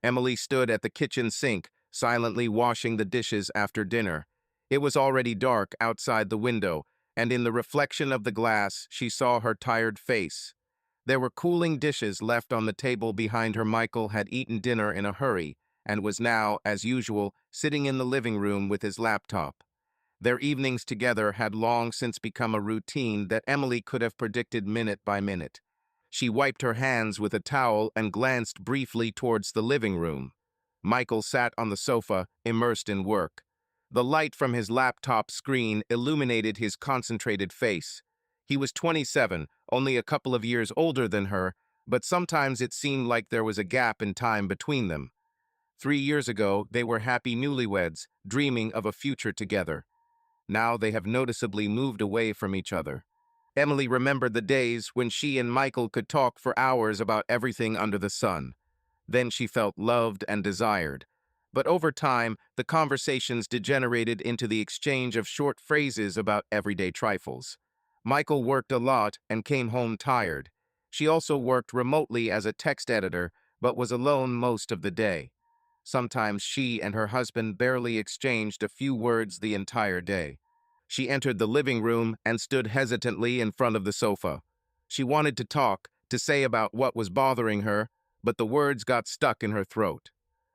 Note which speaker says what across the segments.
Speaker 1: Emily stood at the kitchen sink, silently washing the dishes after dinner. It was already dark outside the window, and in the reflection of the glass, she saw her tired face. There were cooling dishes left on the table behind her. Michael had eaten dinner in a hurry and was now, as usual, sitting in the living room with his laptop. Their evenings together had long since become a routine that Emily could have predicted minute by minute. She wiped her hands with a towel and glanced briefly towards the living room. Michael sat on the sofa, immersed in work. The light from his laptop screen illuminated his concentrated face. He was 27, only a couple of years older than her, but sometimes it seemed like there was a gap in time between them. 3 years ago, they were happy newlyweds, dreaming of a future together. Now they have noticeably moved away from each other. Emily remembered the days when she and Michael could talk for hours about everything under the sun. Then she felt loved and desired. But over time, the conversations degenerated into the exchange of short phrases about everyday trifles. Michael worked a lot and came home tired. She also worked remotely as a text editor, but was alone most of the day. Sometimes she and her husband barely exchanged a few words the entire day. She entered the living room and stood hesitantly in front of the sofa. She wanted to talk, to say about what was bothering her, but the words got stuck in her throat.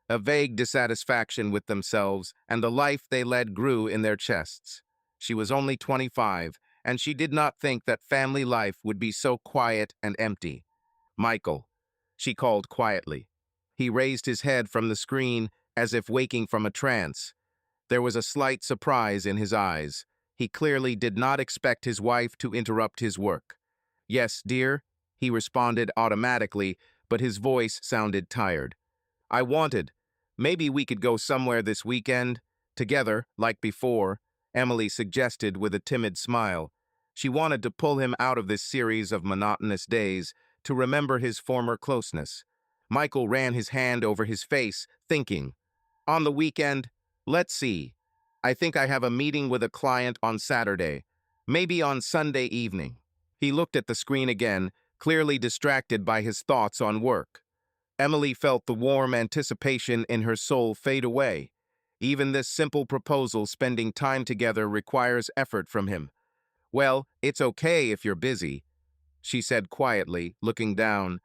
Speaker 1: A vague dissatisfaction with themselves and the life they led grew in their chests. She was only 25, and she did not think that family life would be so quiet and empty. "Michael," she called quietly. He raised his head from the screen as if waking from a trance. There was a slight surprise in his eyes. He clearly did not expect his wife to interrupt his work. "Yes, dear," he responded automatically, but his voice sounded tired. Maybe we could go somewhere this weekend, together, like before," Emily suggested with a timid smile. She wanted to pull him out of this series of monotonous days, to remember his former closeness. Michael ran his hand over his face, thinking. "On the weekend? Let's see. I think I have a meeting with a client on Saturday. Maybe on Sunday evening." He looked at the screen again, clearly distracted by his thoughts on work. Emily felt the warm anticipation in her soul fade away. Even this simple proposal, spending time together, requires effort from him. "Well, it's okay if you're busy," she said quietly, looking down.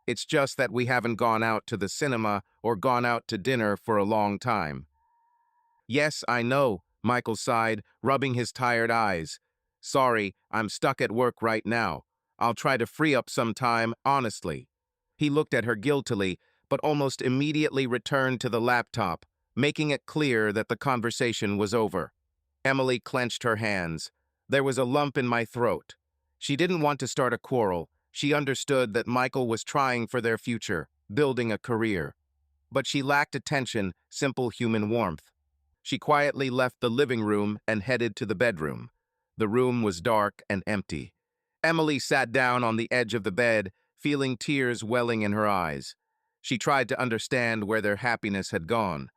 Speaker 1: "It's just that we haven't gone out to the cinema or gone out to dinner for a long time." "Yes, I know," Michael sighed, rubbing his tired eyes. "Sorry, I'm stuck at work right now. I'll try to free up some time, honestly." He looked at her guiltily, but almost immediately returned to the laptop, making it clear that the conversation was over. Emily clenched her hands. There was a lump in my throat. She didn't want to start a quarrel. She understood that Michael was trying for their future, building a career. But she lacked attention, simple human warmth. She quietly left the living room and headed to the bedroom. The room was dark and empty. Emily sat down on the edge of the bed, feeling tears welling in her eyes. She tried to understand where their happiness had gone.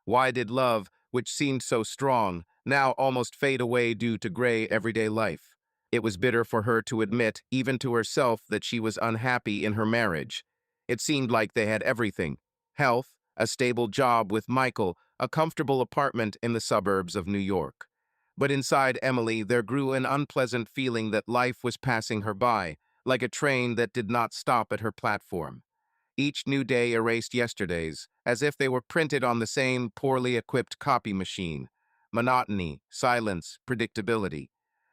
Speaker 1: Why did love, which seemed so strong, now almost fade away due to gray everyday life? It was bitter for her to admit, even to herself, that she was unhappy in her marriage. It seemed like they had everything: health, a stable job with Michael, a comfortable apartment in the suburbs of New York. But inside Emily there grew an unpleasant feeling that life was passing her by, like a train that did not stop at her platform. Each new day erased yesterday's, as if they were printed on the same poorly equipped copy machine. Monotony, silence, predictability.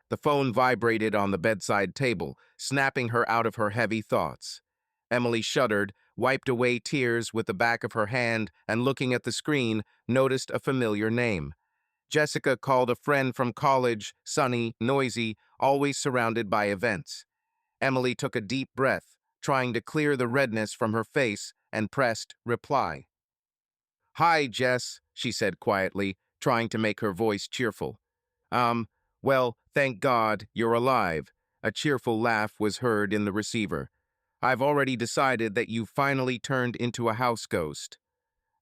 Speaker 1: The phone vibrated on the bedside table, snapping her out of her heavy thoughts. Emily shuddered, wiped away tears with the back of her hand, and looking at the screen, noticed a familiar name. Jessica called a friend from college, sunny, noisy, always surrounded by events. Emily took a deep breath, trying to clear the redness from her face, and pressed reply. "Hi, Jess," she said quietly, trying to make her voice cheerful. Well, thank God you're alive." A cheerful laugh was heard in the receiver. "I've already decided that you finally turned into a house ghost."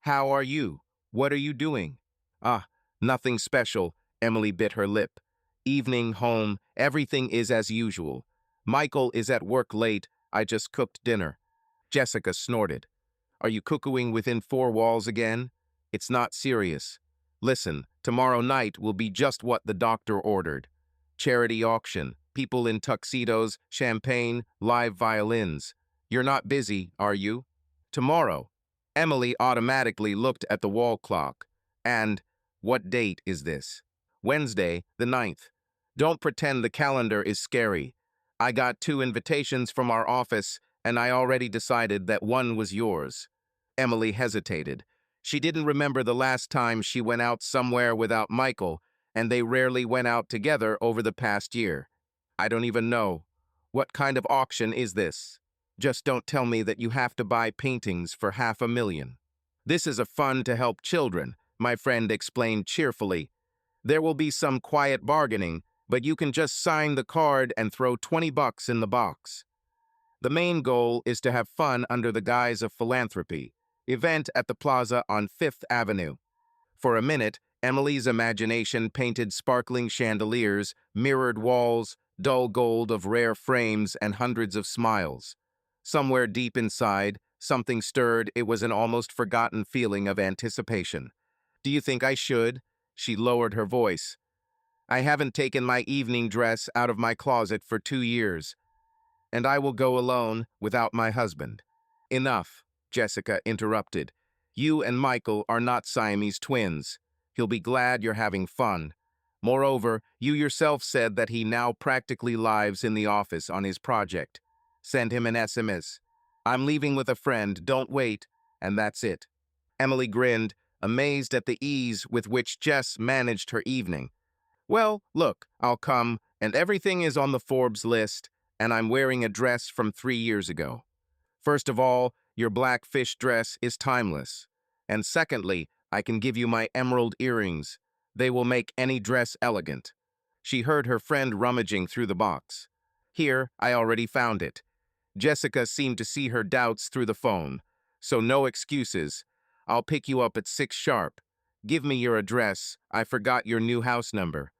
Speaker 1: "How are you? What are you doing?" "Ah, nothing special," Emily bit her lip. "Evening, home, everything is as usual. Michael is at work late, I just cooked dinner." Jessica snorted. Are you cuckooing within four walls again? It's not serious. Listen, tomorrow night will be just what the doctor ordered. Charity auction, people in tuxedos, champagne, live violins. You're not busy, are you? Tomorrow. Emily automatically looked at the wall clock. And, what date is this? Wednesday, the 9th. Don't pretend the calendar is scary. I got 2 invitations from our office, and I already decided that one was yours. Emily hesitated. She didn't remember the last time she went out somewhere without Michael, and they rarely went out together over the past year. I don't even know. What kind of auction is this? Just don't tell me that you have to buy paintings for $500,000. This is a fund to help children, my friend explained cheerfully. There will be some quiet bargaining, but you can just sign the card and throw $20 in the box. The main goal is to have fun under the guise of philanthropy. Event at the plaza on 5th Avenue. For a minute, Emily's imagination painted sparkling chandeliers, mirrored walls, dull gold of rare frames, and hundreds of smiles. Somewhere deep inside, something stirred. It was an almost forgotten feeling of anticipation. Do you think I should? She lowered her voice. I haven't taken my evening dress out of my closet for 2 years, and I will go alone without my husband. Enough, Jessica interrupted. You and Michael are not Siamese twins. He'll be glad you're having fun. Moreover, you yourself said that he now practically lives in the office on his project. Send him an SMS. I'm leaving with a friend, don't wait, and that's it. Emily grinned, amazed at the ease with which Jess managed her evening. Well, look, I'll come, and everything is on the Forbes list, and I'm wearing a dress from 3 years ago. First of all, your black fish dress is timeless. And secondly, I can give you my emerald earrings. They will make any dress elegant. She heard her friend rummaging through the box. Here, I already found it. Jessica seemed to see her doubts through the phone. So no excuses. I'll pick you up at 6 sharp. Give me your address. I forgot your new house number.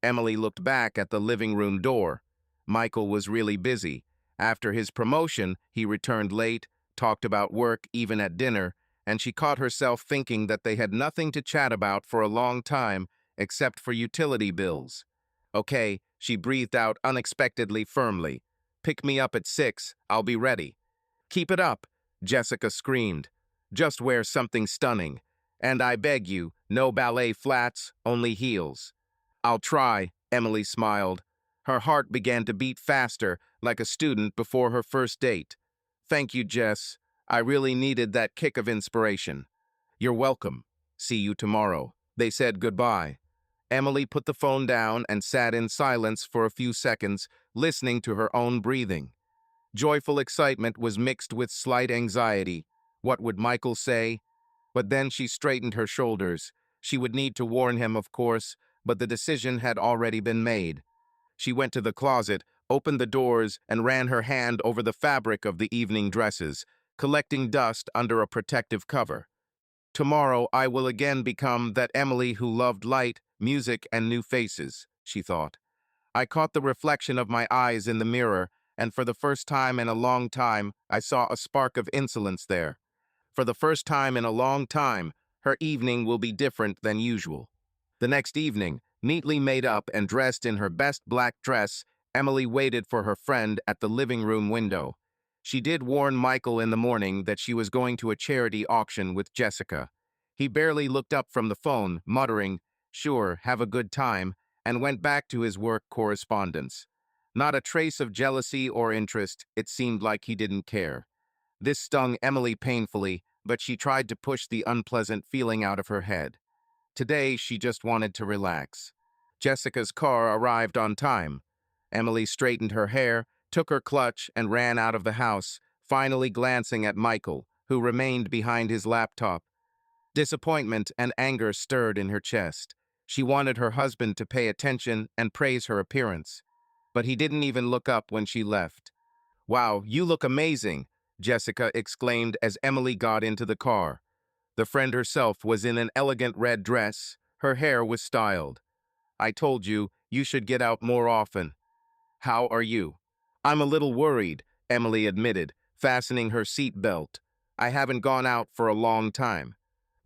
Speaker 1: Emily looked back at the living room door. Michael was really busy. After his promotion, he returned late, talked about work even at dinner, and she caught herself thinking that they had nothing to chat about for a long time except for utility bills. Okay, she breathed out unexpectedly firmly. Pick me up at 6, I'll be ready. Keep it up, Jessica screamed. Just wear something stunning. And I beg you, no ballet flats, only heels. I'll try, Emily smiled. Her heart began to beat faster, like a student before her first date. Thank you, Jess. I really needed that kick of inspiration. You're welcome. See you tomorrow. They said goodbye. Emily put the phone down and sat in silence for a few seconds, listening to her own breathing. Joyful excitement was mixed with slight anxiety. What would Michael say? But then she straightened her shoulders. She would need to warn him, of course, but the decision had already been made. She went to the closet, opened the doors, and ran her hand over the fabric of the evening dresses, collecting dust under a protective cover. Tomorrow I will again become that Emily who loved light, music, and new faces, she thought. I caught the reflection of my eyes in the mirror, and for the first time in a long time, I saw a spark of insolence there. For the first time in a long time, her evening will be different than usual. The next evening, neatly made up and dressed in her best black dress, Emily waited for her friend at the living room window. She did warn Michael in the morning that she was going to a charity auction with Jessica. He barely looked up from the phone, muttering, "Sure, have a good time," and went back to his work correspondence. Not a trace of jealousy or interest, it seemed like he didn't care. This stung Emily painfully, but she tried to push the unpleasant feeling out of her head. Today, she just wanted to relax. Jessica's car arrived on time. Emily straightened her hair, took her clutch, and ran out of the house, finally glancing at Michael, who remained behind his laptop. Disappointment and anger stirred in her chest. She wanted her husband to pay attention and praise her appearance. But he didn't even look up when she left. "Wow, you look amazing," Jessica exclaimed as Emily got into the car. The friend herself was in an elegant red dress. Her hair was styled. "I told you, you should get out more often. How are you?" "I'm a little worried," Emily admitted, fastening her seat belt. I haven't gone out for a long time.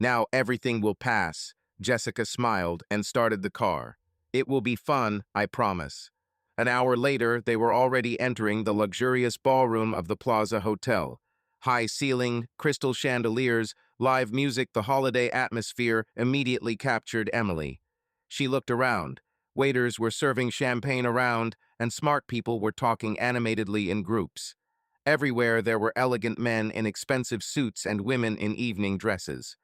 Speaker 1: Now everything will pass. Jessica smiled and started the car. It will be fun, I promise. An hour later, they were already entering the luxurious ballroom of the Plaza Hotel. High ceiling, crystal chandeliers, live music, the holiday atmosphere immediately captured Emily. She looked around. Waiters were serving champagne around, and smart people were talking animatedly in groups. Everywhere there were elegant men in expensive suits and women in evening dresses.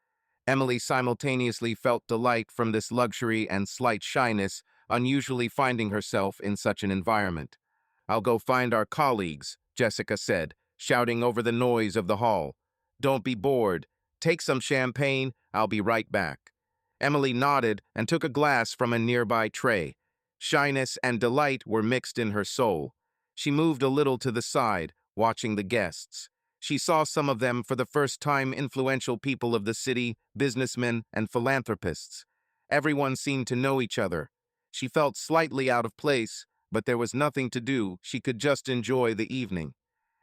Speaker 1: Emily simultaneously felt delight from this luxury and slight shyness, unusually finding herself in such an environment. I'll go find our colleagues, Jessica said, shouting over the noise of the hall. Don't be bored. Take some champagne. I'll be right back. Emily nodded and took a glass from a nearby tray. Shyness and delight were mixed in her soul. She moved a little to the side, watching the guests. She saw some of them for the first time, influential people of the city, businessmen and philanthropists. Everyone seemed to know each other. She felt slightly out of place, but there was nothing to do. She could just enjoy the evening.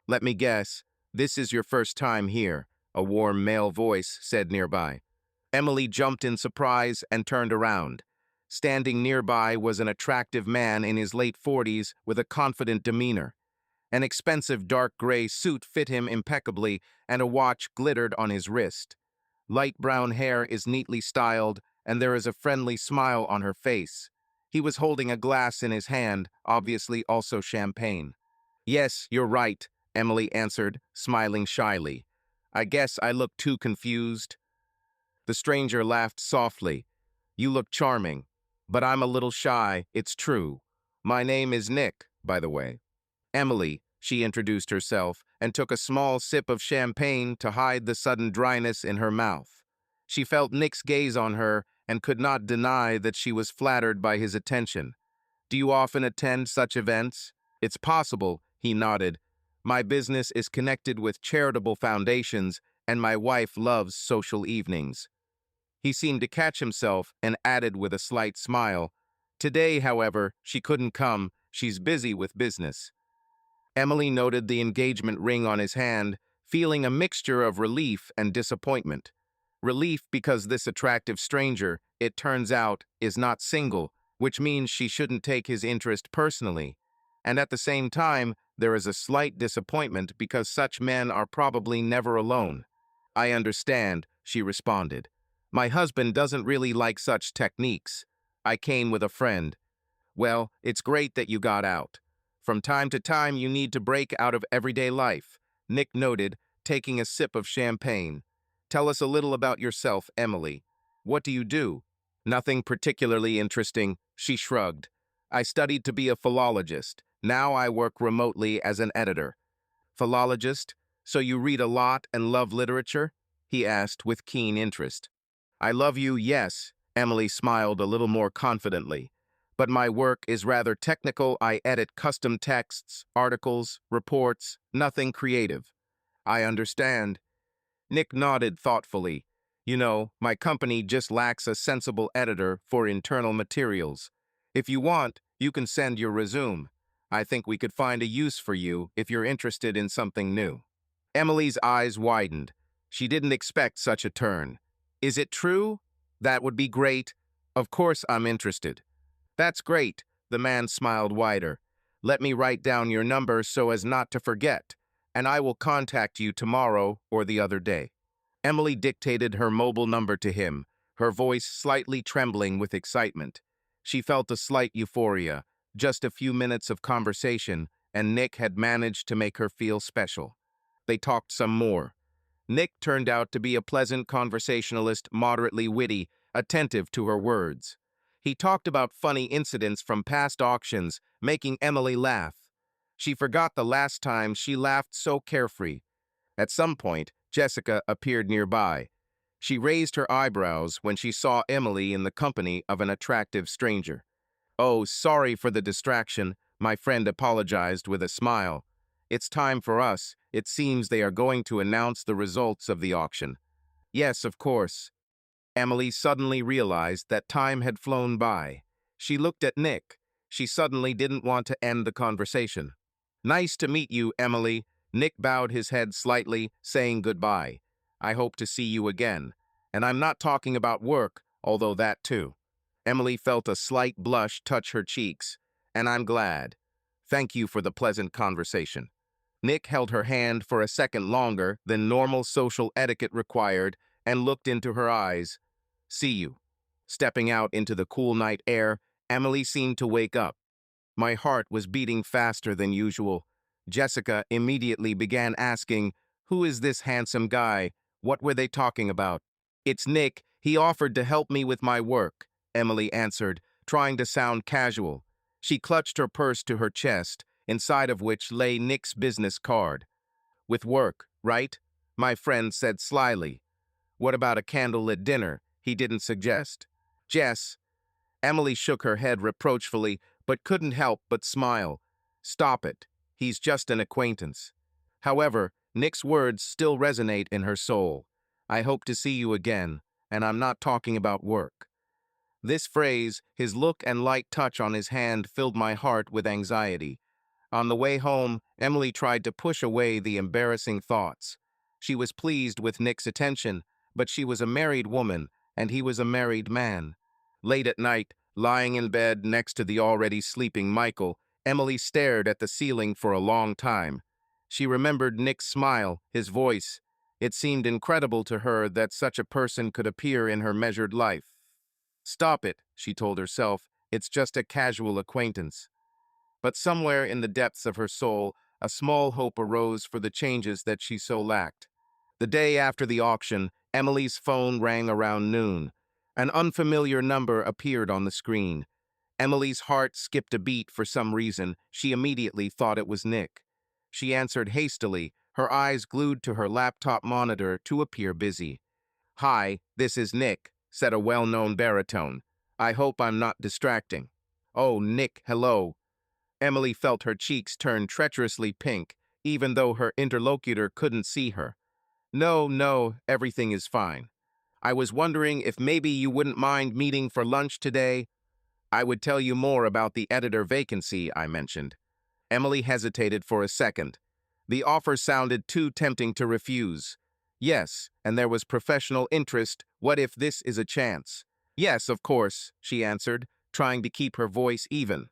Speaker 1: Let me guess, this is your first time here, a warm male voice said nearby. Emily jumped in surprise and turned around. Standing nearby was an attractive man in his late 40s with a confident demeanor. An expensive dark gray suit fit him impeccably, and a watch glittered on his wrist. Light brown hair is neatly styled, and there is a friendly smile on her face. He was holding a glass in his hand, obviously also champagne. Yes, you're right, Emily answered, smiling shyly. I guess I look too confused. The stranger laughed softly. You look charming, but I'm a little shy, it's true. My name is Nick, by the way. Emily, she introduced herself, and took a small sip of champagne to hide the sudden dryness in her mouth. She felt Nick's gaze on her and could not deny that she was flattered by his attention. Do you often attend such events? It's possible, he nodded. My business is connected with charitable foundations, and my wife loves social evenings. He seemed to catch himself and added with a slight smile. Today, however, she couldn't come. She's busy with business. Emily noted the engagement ring on his hand, feeling a mixture of relief and disappointment. Relief because this attractive stranger, it turns out, is not single, which means she shouldn't take his interest personally. And at the same time, there is a slight disappointment because such men are probably never alone. I understand, she responded. My husband doesn't really like such techniques. I came with a friend. Well, it's great that you got out. From time to time, you need to break out of everyday life, Nick noted, taking a sip of champagne. Tell us a little about yourself, Emily. What do you do? Nothing particularly interesting, she shrugged. I studied to be a philologist. Now I work remotely as an editor. Philologist? So you read a lot and love literature? He asked with keen interest. I love you, yes, Emily smiled a little more confidently. But my work is rather technical. I edit custom texts, articles, reports, nothing creative. I understand. Nick nodded thoughtfully. You know, my company just lacks a sensible editor for internal materials. If you want, you can send your resume. I think we could find a use for you if you're interested in something new. Emily's eyes widened. She didn't expect such a turn. Is it true? That would be great. Of course I'm interested. That's great, the man smiled wider. Let me write down your number so as not to forget, and I will contact you tomorrow or the other day. Emily dictated her mobile number to him, her voice slightly trembling with excitement. She felt a slight euphoria, just a few minutes of conversation, and Nick had managed to make her feel special. They talked some more. Nick turned out to be a pleasant conversationalist, moderately witty, attentive to her words. He talked about funny incidents from past auctions, making Emily laugh. She forgot the last time she laughed so carefree. At some point, Jessica appeared nearby. She raised her eyebrows when she saw Emily in the company of an attractive stranger. Oh, sorry for the distraction, my friend apologized with a smile. It's time for us. It seems they are going to announce the results of the auction. Yes, of course. Emily suddenly realized that time had flown by. She looked at Nick. She suddenly didn't want to end the conversation. Nice to meet you, Emily. Nick bowed his head slightly, saying goodbye. I hope to see you again. And I'm not talking about work, although that too. Emily felt a slight blush touch her cheeks. And I'm glad. Thank you for the pleasant conversation. Nick held her hand for a second longer than normal social etiquette required and looked into her eyes. See you. Stepping out into the cool night air, Emily seemed to wake up. My heart was beating faster than usual. Jessica immediately began asking, "Who is this handsome guy? What were they talking about?" "It's Nick. He offered to help me with my work," Emily answered, trying to sound casual. She clutched her purse to her chest, inside of which lay Nick's business card. "With work, right?" my friend said slyly. "What about a candlelit dinner?" he didn't suggest. "Jess," Emily shook her head reproachfully, but couldn't help but smile. "Stop it. He's just an acquaintance." However, Nick's words still resonate in her soul. "I hope to see you again, and I'm not talking about work." This phrase, his look and light touch on his hand filled my heart with anxiety. On the way home, Emily tried to push away the embarrassing thoughts. She was pleased with Nick's attention, but she was a married woman, and he was a married man. Late at night, lying in bed next to the already sleeping Michael, Emily stared at the ceiling for a long time. She remembered Nick's smile, his voice. It seemed incredible to her that such a person could appear in her measured life. "Stop it," she told herself. "It's just a casual acquaintance." But somewhere in the depths of her soul, a small hope arose for the changes that she so lacked. The day after the auction, Emily's phone rang around noon. An unfamiliar number appeared on the screen. Emily's heart skipped a beat for some reason. She immediately thought it was Nick. She answered hastily, her eyes glued to her laptop monitor to appear busy. "Hi, this is Nick," said a well-known baritone. "I hope I'm not distracting." "Oh, Nick, hello." Emily felt her cheeks turn treacherously pink, even though her interlocutor couldn't see her. No, everything is fine. I was wondering if maybe you wouldn't mind meeting for lunch today. I would tell you more about the editor vacancy I mentioned." Emily hesitated for a second. The offer sounded too tempting to refuse. "Yes, and there was professional interest. What if this is a chance?" "Yes, of course," she answered, trying to keep her voice even.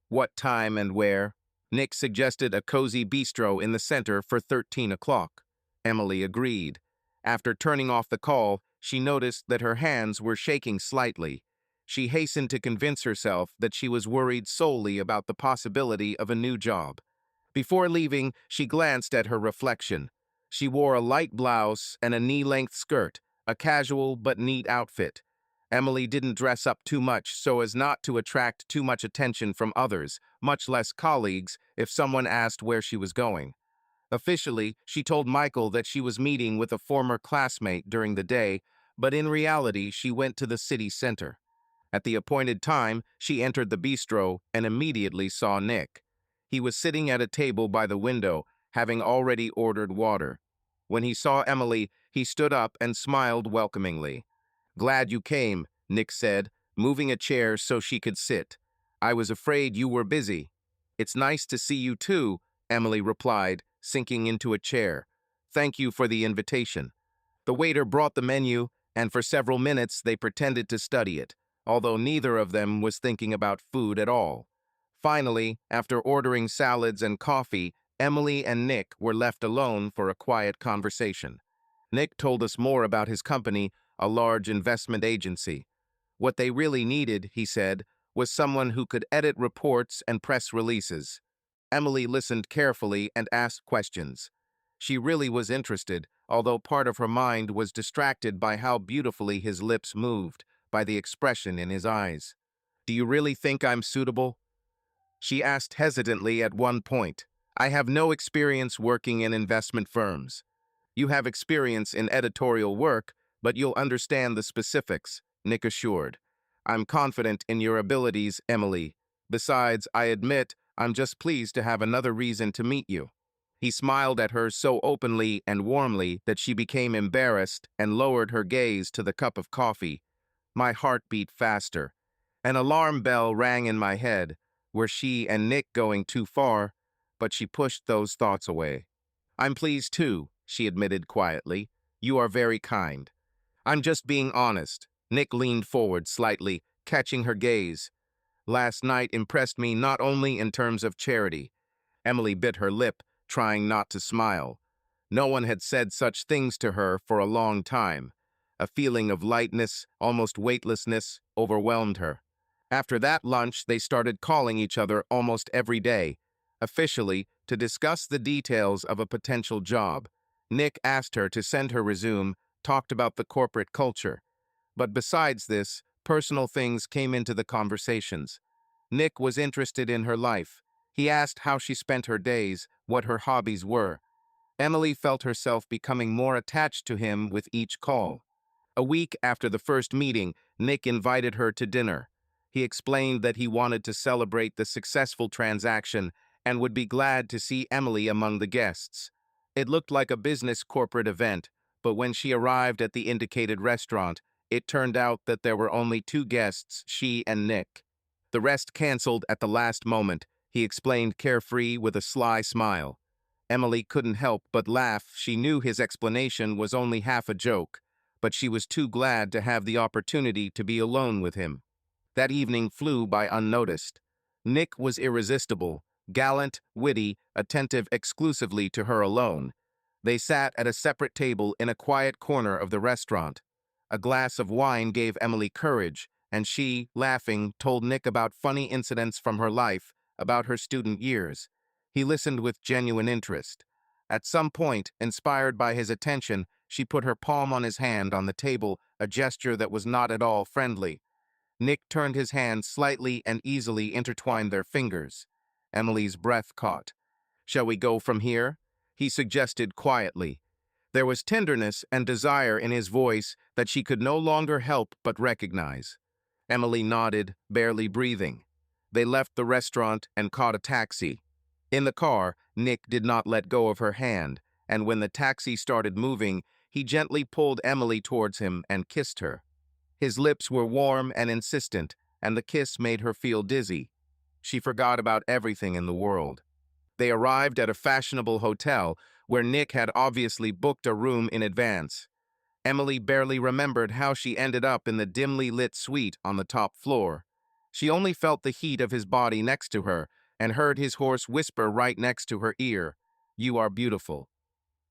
Speaker 1: "What time and where?" Nick suggested a cozy bistro in the center for 13 o'clock. Emily agreed. After turning off the call, she noticed that her hands were shaking slightly. She hastened to convince herself that she was worried solely about the possibility of a new job. Before leaving, she glanced at her reflection. She wore a light blouse and a knee-length skirt, a casual but neat outfit. Emily didn't dress up too much so as not to attract too much attention from others, much less colleagues, if someone asked where she was going. Officially, she told Michael that she was meeting with a former classmate during the day, but in reality, she went to the city center. At the appointed time, she entered the bistro and immediately saw Nick. He was sitting at a table by the window, having already ordered water. When he saw Emily, he stood up and smiled welcomingly. "Glad you came," Nick said, moving a chair so she could sit. "I was afraid you were busy." "It's nice to see you too," Emily replied, sinking into a chair. "Thank you for the invitation." The waiter brought the menu, and for several minutes they pretended to study it, although neither of them was thinking about food at all. Finally, after ordering salads and coffee, Emily and Nick were left alone for a quiet conversation. Nick told us more about his company, a large investment agency. What they really needed, he said, was someone who could edit reports and press releases. Emily listened carefully and asked questions. She really was interested, although part of her mind was distracted by how beautifully his lips moved, by the expression in his eyes. "Do you really think I'm suitable?" she asked hesitantly at one point. "I have no experience working in investment firms." "You have experience in editorial work, but you'll understand the specifics," Nick assured. "I'm confident in your abilities, Emily. Besides, I admit, I'm just pleased to have another reason to meet you." He smiled at her so openly and warmly that she became embarrassed and lowered her gaze to the cup of coffee. My heart beat faster. An alarm bell rang in my head. Were she and Nick going too far? But she pushed those thoughts away. I'm pleased too, she admitted quietly. You are very kind. I'm just being honest. Nick leaned forward slightly, catching her gaze. Last night impressed me not only in terms of charity. Emily bit her lip, trying not to smile. No one had said such things to her for a long time. A feeling of lightness, almost weightlessness, overwhelmed her. After that lunch, they started calling each other almost every day, officially, to discuss the details of a potential job. Nick asked her to send her resume, talked about the corporate culture. But besides this, personal things came into the conversations. Nick was interested in her life. He asked how she spent her days, what her hobbies were. Emily felt herself becoming more attached to him with each call. A week after the first meeting, Nick invited her to dinner. He explained that he wanted to celebrate the successful transaction and would be glad to see Emily among the guests. It looked like a business corporate event, but when she arrived at the indicated restaurant, it turned out that there were only two guests, she and Nick. The rest canceled at the last moment, he explained carefree with a sly smile. Emily couldn't help but laugh. She knew his explanation was only half a joke, but she was too glad to have the opportunity to be alone with him. That evening flew by unnoticed. Nick was irresistible, gallant, witty, attentive exclusively to her alone. They sat at a separate table in a quiet corner of the restaurant. A glass of wine gave Emily courage, and she, laughing, told Nick about funny incidents from her life, about her student years. He listened with genuine interest. At some point, inspired by his attention, she put her palm on his hand on the table, a gesture that was not at all friendly. Nick turned his hand slightly and easily intertwined their fingers. Emily's breath caught. "Shall we go from here?" he suggested quietly. There was tenderness and desire in his voice that she could no longer help but recognize. Emily nodded, barely breathing. They left the restaurant and caught a taxi. In the car, Nick did not let go of her hand, and when the taxi started moving, he gently pulled Emily towards him and kissed her. His lips were warm and insistent, and the kiss made her feel dizzy. She forgot about everything in the world. They arrived at a fashionable hotel where Nick had obviously booked a room in advance. Emily barely remembered how she ended up in the dimly lit suite on the top floor. She only felt the heat of his body next to her and heard his hoarse whisper right next to her ear, "You are beautiful."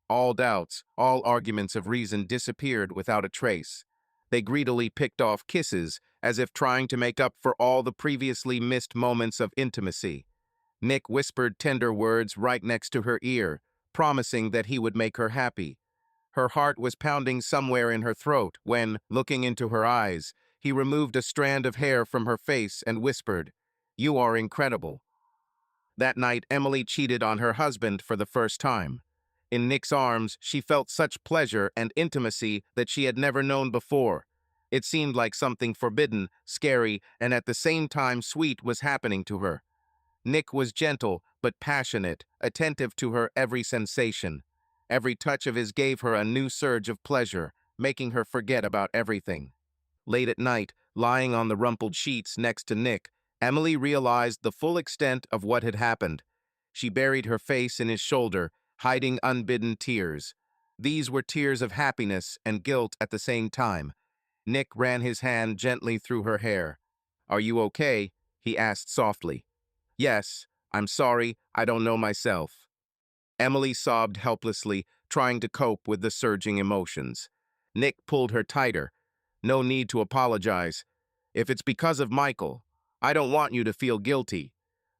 Speaker 1: All doubts, all arguments of reason disappeared without a trace. They greedily picked off kisses, as if trying to make up for all the previously missed moments of intimacy. Nick whispered tender words right next to her ear, promising that he would make her happy. Her heart was pounding somewhere in her throat when, looking into her eyes, he removed a strand of hair from her face and whispered, "You are incredible." That night, Emily cheated on her husband for the first time. In Nick's arms, she felt such pleasure and intimacy that she had never known before. It seemed like something forbidden, scary, and at the same time sweet was happening to her. Nick was gentle, but passionate, attentive to her every sensation. Every touch of his gave her a new surge of pleasure, making her forget about everything. Late at night, lying on the rumpled sheets next to Nick, Emily realized the full extent of what had happened. She buried her face in his shoulder, hiding unbidden tears. These were tears of happiness and guilt at the same time. Nick ran his hand gently through her hair. "Are you okay?" he asked softly. "Yes, I'm sorry, I don't know myself." Emily sobbed helplessly, trying to cope with the surging emotions. Nick pulled her tighter. "No need to apologize. If it's because of Michael, I don't want you to feel guilty.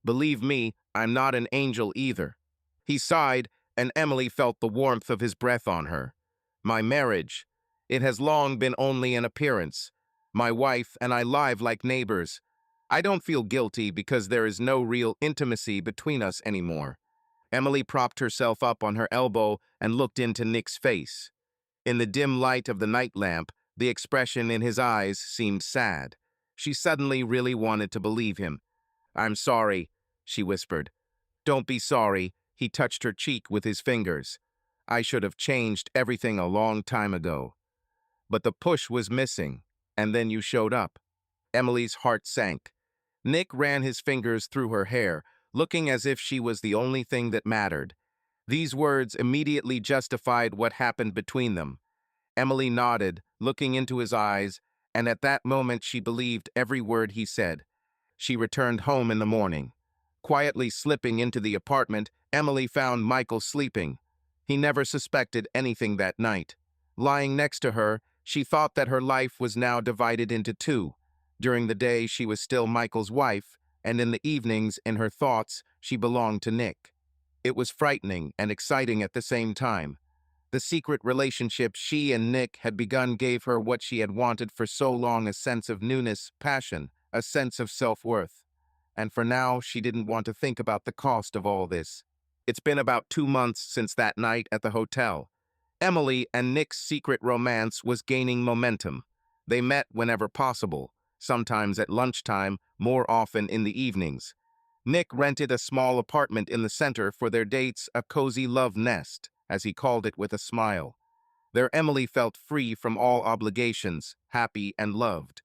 Speaker 1: Believe me, I'm not an angel either." He sighed, and Emily felt the warmth of his breath on her. "My marriage, it has long been only an appearance. My wife and I live like neighbors. I don't feel guilty because there is no real intimacy between us anymore." Emily propped herself up on her elbow and looked into Nick's face. In the dim light of the night lamp, the expression in his eyes seemed sad. She suddenly really wanted to believe him. "I'm sorry," she whispered. "Don't be sorry," he touched her cheek with his fingers. "I should have changed everything a long time ago. But the push was missing, and then you showed up." Emily's heart sank. Nick ran his fingers through her hair, looking as if she was the only thing that mattered. These words immediately justified what happened between them. Emily nodded, looking into his eyes, and at that moment she believed every word he said. She returned home in the morning. Quietly slipping into the apartment, Emily found Michael sleeping. He never suspected anything that night. Lying next to her, she thought that her life was now divided into two. During the day, she was still Michael's wife, and in the evenings, in her thoughts, she belonged to Nick. It was frightening and exciting at the same time. The secret relationship she and Nick had begun gave her what she had wanted for so long: a sense of newness, passion, a sense of self-worth. And for now, she didn't want to think about the cost of all this. It's been about 2 months since that night at the hotel. Emily and Nick's secret romance was gaining momentum. They met whenever possible, sometimes at lunchtime, more often in the evenings. Nick rented a small apartment in the center for their dates, a cozy love nest, as he called it with a smile. There Emily felt free from all obligations, happy and loved.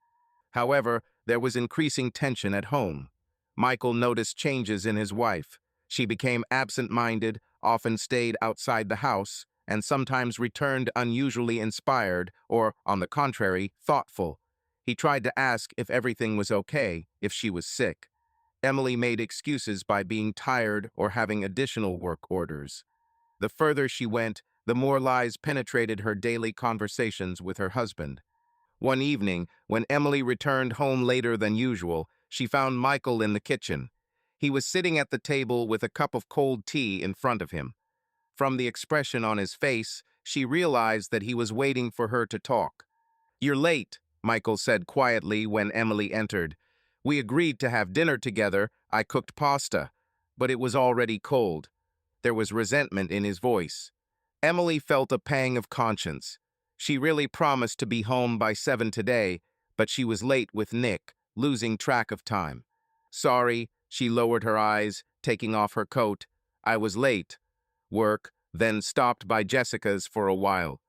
Speaker 1: However, there was increasing tension at home. Michael noticed changes in his wife. She became absent-minded, often stayed outside the house, and sometimes returned unusually inspired or, on the contrary, thoughtful. He tried to ask if everything was okay, if she was sick. Emily made excuses by being tired or having additional work orders. The further she went, the more lies penetrated her daily conversations with her husband. One evening, when Emily returned home later than usual, she found Michael in the kitchen. He was sitting at the table with a cup of cold tea in front of him. From the expression on his face, she realized that he was waiting for her to talk. "You're late," Michael said quietly when Emily entered. "We agreed to have dinner together. I cooked pasta, but it was already cold." There was resentment in his voice. Emily felt a pang of conscience. She really promised to be home by 7 today, but she was late with Nick, losing track of time. "Sorry," she lowered her eyes, taking off her coat. "I was late. Work," then stopped by Jessica's for a while.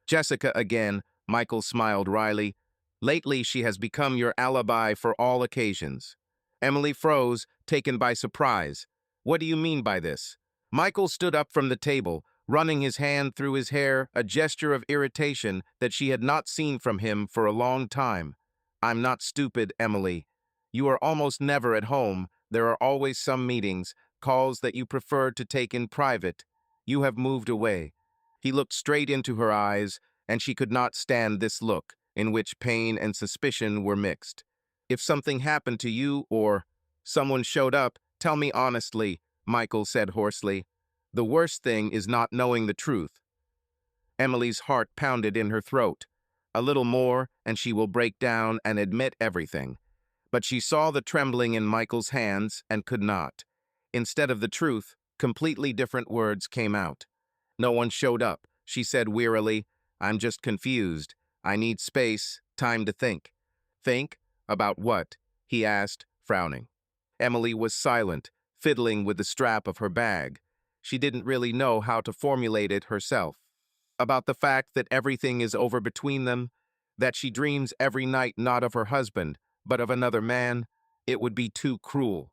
Speaker 1: "Jessica again," Michael smiled wryly. "Lately she has become your alibi for all occasions." Emily froze, taken by surprise. "What do you mean by this?" Michael stood up from the table, running his hand through his hair, a gesture of irritation that she had not seen from him for a long time. "I'm not stupid, Emily. You are almost never at home. There are always some meetings, calls that you prefer to take in private. You have moved away." He looked straight into her eyes, and she could not stand this look, in which pain and suspicion were mixed. "If something happened to you or someone showed up, tell me honestly," Michael said hoarsely. "The worst thing is not knowing the truth." Emily's heart pounded in her throat. A little more, and she will break down and admit everything. But she saw the trembling in Michael's hands and could not. Instead of the truth, completely different words came out. "No one showed up," she said wearily. "I'm just confused. I need space, time to think." "Think? About what?" he asked, frowning. Emily was silent, fiddling with the strap of her bag. She didn't really know how to formulate it herself. About the fact that everything is over between them, that she dreams every night not of her husband, but of another man. It would be too cruel.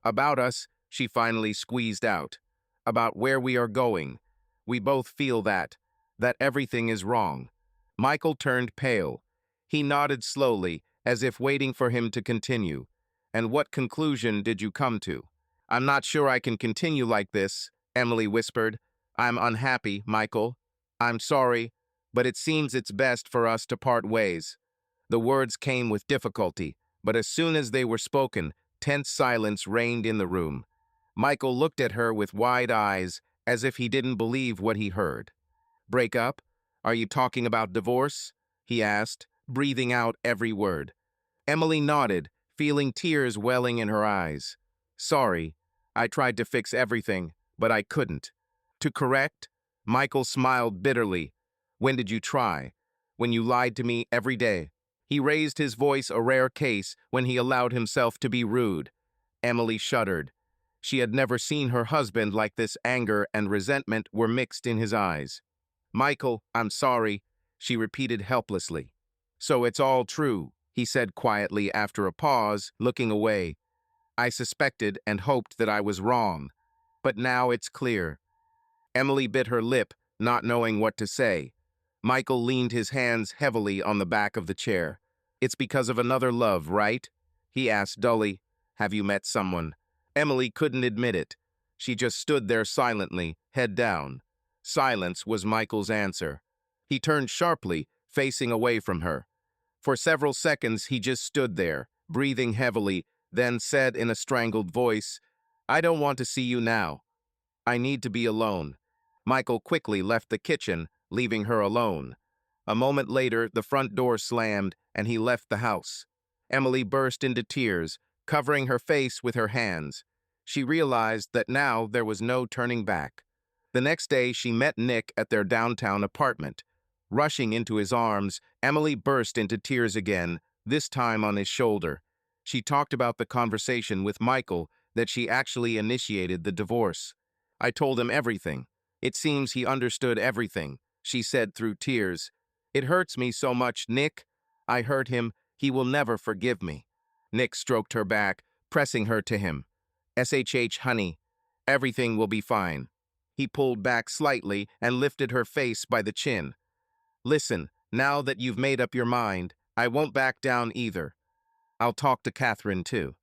Speaker 1: "About us," she finally squeezed out. "About where we are going. We both feel that everything is wrong." Michael turned pale. He nodded slowly, as if waiting for him to continue. "And what conclusion did you come to?" "I'm not sure I can continue like this," Emily whispered. "I'm unhappy, Michael. I'm sorry, but it seems it's best for us to part ways." The words came with difficulty, but as soon as they were spoken, tense silence reigned in the room. Michael looked at her with wide eyes, as if he didn't believe what he heard. "Break up? Are you talking about divorce?" he asked, breathing out every word. Emily nodded, feeling tears welling in her eyes. "Sorry, I tried to fix everything, but I couldn't." "To correct?" Michael smiled bitterly. "When did you try?" "When you lied to me every day." He raised his voice, a rare case, when he allowed himself to be rude. Emily shuddered. She had never seen her husband like this. Anger and resentment were mixed in his eyes. "Michael, I'm sorry," she repeated helplessly. "So it's all true," he said quietly after a pause, looking away. "I suspected and hoped that I was wrong, but now it's clear." Emily bit her lip, not knowing what to say. Michael leaned his hands heavily on the back of the chair. "It's because of another love, right?" he asked dully. "Have you met someone?" Emily couldn't admit it. She just stood there silently, head down. Silence was Michael's answer. He turned sharply, facing away from her. For several seconds, he just stood there, breathing heavily, then said in a strangled voice, "I don't want to see you now. I need to be alone." Michael quickly left the kitchen, leaving her alone. A moment later, the front door slammed, and he left the house. Emily burst into tears, covering her face with her hands. She realized that now there was no turning back. The next day, she met Nick at their downtown apartment. Rushing into his arms, Emily burst into tears again, this time on his shoulder. She talked about the conversation with Michael, that she actually initiated the divorce. "I told him everything. It seems he understood everything," she said through tears. "It hurts me so much, Nick. I hurt him. He will never forgive me." Nick stroked her back, pressing her to him. "SHH, honey. Everything will be fine." He pulled back slightly and lifted her face by the chin. "Listen, now that you've made up your mind, I won't back down either. I'll talk to Catherine, too."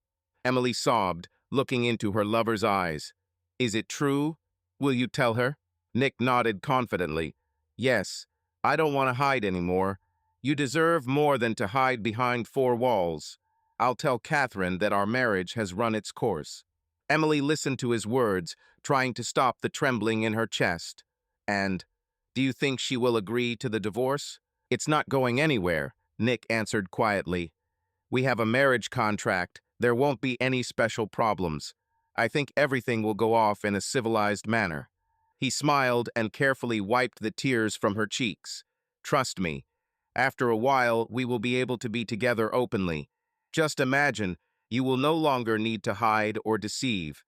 Speaker 1: Emily sobbed, looking into her lover's eyes. "Is it true? Will you tell her?" Nick nodded confidently. "Yes. I don't want to hide anymore. You deserve more than to hide behind four walls. I'll tell Catherine that our marriage has run its course." Emily listened to his words, trying to stop the trembling in her chest. "And do you think she will agree to the divorce?" "It's not going anywhere," Nick answered quietly. "We have a marriage contract. There won't be any special problems. I think everything will go off in a civilized manner." He smiled and carefully wiped the tears from her cheeks. "Trust me. After a while, we will be able to be together openly. Just imagine, you will no longer need to hide or deceive.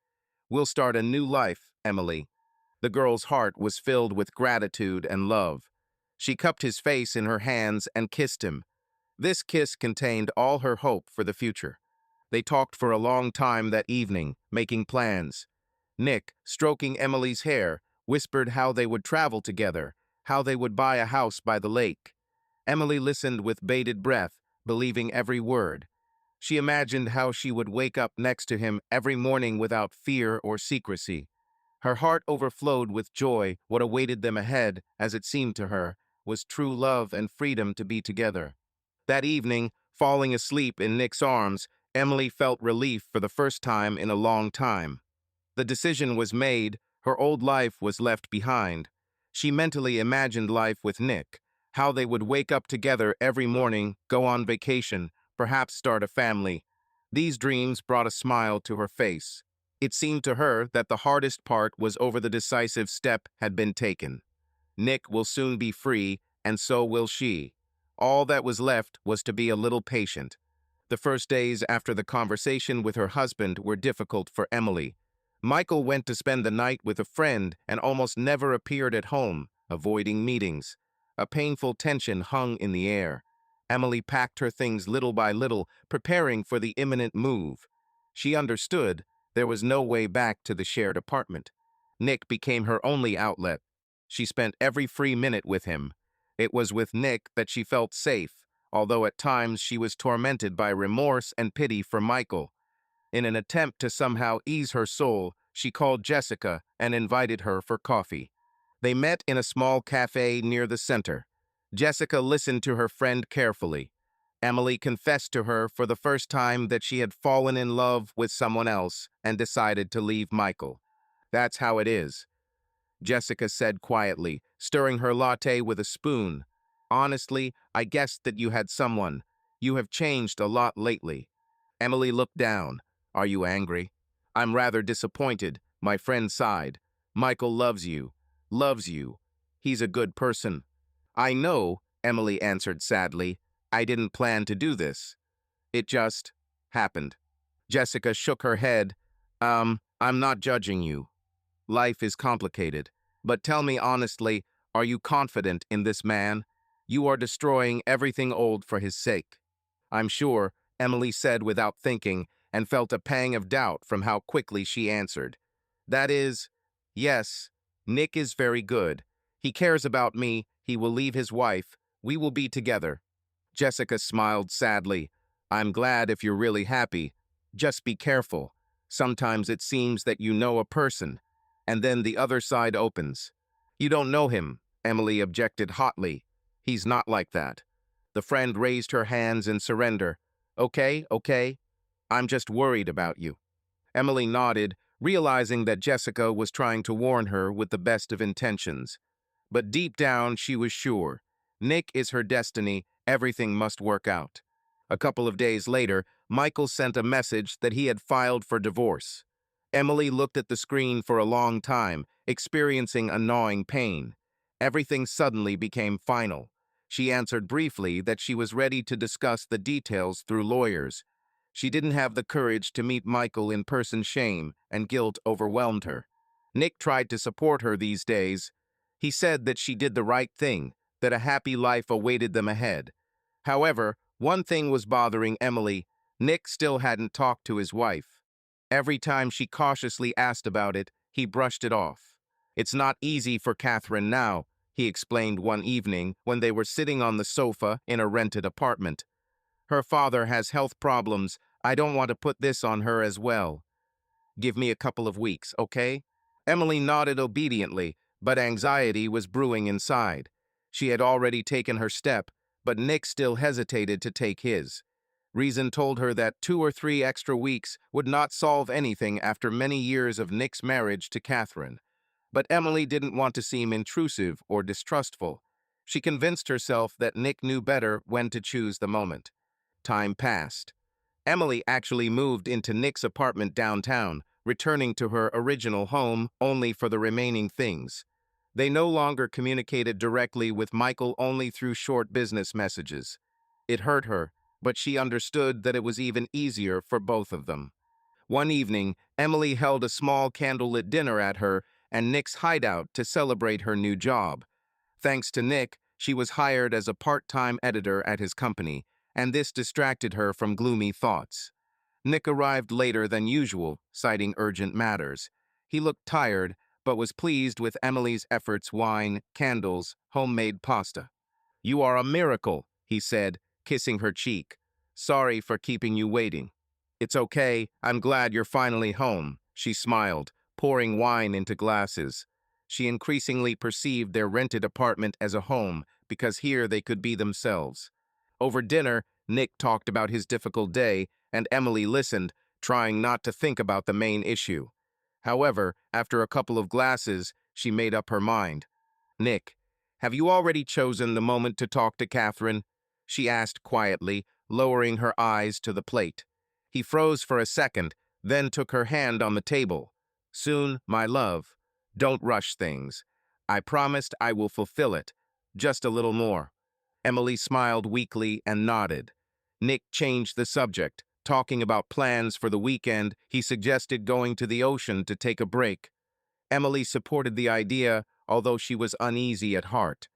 Speaker 1: We'll start a new life, Emily." The girl's heart was filled with gratitude and love. She cupped his face in her hands and kissed him. This kiss contained all her hope for the future. They talked for a long time that evening, making plans. Nick, stroking Emily's hair, whispered how they would travel together, how they would buy a house by the lake. Emily listened with bated breath, believing every word. She imagined how she would wake up next to him every morning without fear or secrecy. Her heart overflowed with joy. What awaited them ahead, as it seemed to her, was true love and freedom to be together. That evening, falling asleep in Nick's arms, Emily felt relief for the first time in a long time. The decision was made, her old life was left behind. She mentally imagined life with Nick, how they would wake up together every morning, go on vacation, perhaps start a family. These dreams brought a smile to her face. It seemed to her that the hardest part was over. The decisive step had been taken. Nick will soon be free, and so will she. All that was left was to be a little patient. The first days after the conversation with her husband were difficult for Emily. Michael went to spend the night with a friend and almost never appeared at home, avoiding meetings. A painful tension hung in the air. Emily packed her things little by little, preparing for the imminent move. She understood there was no way back to the shared apartment. Nick became her only outlet. She spent every free minute with him. It was with Nick that she felt safe, although at times she was tormented by remorse and pity for Michael. In an attempt to somehow ease her soul, she called Jessica and invited her for coffee. They met in a small cafe near the center. Jessica listened to her friend carefully. Emily confessed to her for the first time that she had fallen in love with someone else and decided to leave Michael. "That's how it is," Jessica said quietly, stirring her latte with a spoon. "Honestly, I guessed that you had someone. You have changed a lot lately." Emily looked down. "Are you angry?" "I'm rather disappointed," my friend sighed. "Michael loves you. Loves you. He's a good person." "I know," Emily answered sadly. "I didn't plan to do this. It just happened." Jessica shook her head. I'm not judging you. Life is complicated. But tell me honestly, are you confident in this man? You are destroying everything old for his sake." "I'm sure," Emily said without thinking, and felt a pang of doubt from how quickly she answered. "That is, yes, Nick is very good. He cares about me. He will leave his wife. We will be together. Jessica smiled sadly. I'm glad if you're really happy. Just be careful. Sometimes it seems that you know a person, and then the other side opens. You don't know him, Emily objected hotly. He's not like that. The friend raised her hands in surrender. Okay, okay. I'm just worried about you. Emily nodded, realizing that Jessica was trying to warn her with the best of intentions. But deep down, she was sure. Nick is her destiny. Everything must work out. A couple of days later, Michael sent a message that he had filed for divorce. Emily looked at the screen for a long time, experiencing a gnawing pain. Everything suddenly became final. She answered briefly that she was ready to discuss the details through lawyers. She didn't have the courage to meet Michael in person. Shame and guilt overwhelmed her. Nick tried to support her these days. He said that she did the right thing, that a happy life awaited them ahead. However, one thing was bothering Emily. Nick still hadn't talked to his wife. Every time she cautiously asked about it, he brushed it off. It's not easy for Catherine now, he explained one evening when they were sitting on the sofa in a rented apartment. Her father has health problems. I don't want to put this on her as well. Give me a couple of weeks, okay? Emily nodded obediently, but anxiety was brewing inside. She had already taken her step, but Nick still hesitated to take his. Reason told her that 2 or 3 extra weeks would not solve anything after many years of Nick's marriage to Catherine. But Emily didn't want to seem intrusive or distrustful. She convinced herself that Nick knew better when to choose the moment. Time passed. Emily actually moved into Nick's apartment downtown, returning to her original home only for the remaining things. They no longer communicated directly with Michael, only through short business messages. It hurt her, but she understood that it was even easier for both of them. One evening, Emily held a small candlelit dinner at her and Nick's hideout to celebrate her new job. Thanks to Nick, she was hired as a part-time editor at his company, and this distracted her from gloomy thoughts. Nick arrived later than usual, citing urgent matters. He looked tired, but was pleased with Emily's efforts: wine, candles, homemade pasta. You are a miracle, he said, kissing her cheek. Sorry for keeping you waiting. It's okay, I'm glad you're finally home, she smiled, pouring wine into glasses. She increasingly perceived their rented apartment as a home because here they could be themselves. Over dinner, Nick talked about his difficult day, and Emily listened, trying not to think about the main issue. However, after a couple of glasses, she made up her mind. Nick, have you already chosen the moment to talk to Catherine? She asked quietly, lowering her eyes to the plate. He froze for a second, then took her hand on the table. Soon, my love. Don't rush things. I promised I will fulfill it. Just a little more. Emily smiled weakly and nodded. Nick changed the subject, talking about plans for the weekend. He suggested going to the ocean to take a break. Emily supported the idea, although she was uneasy at heart.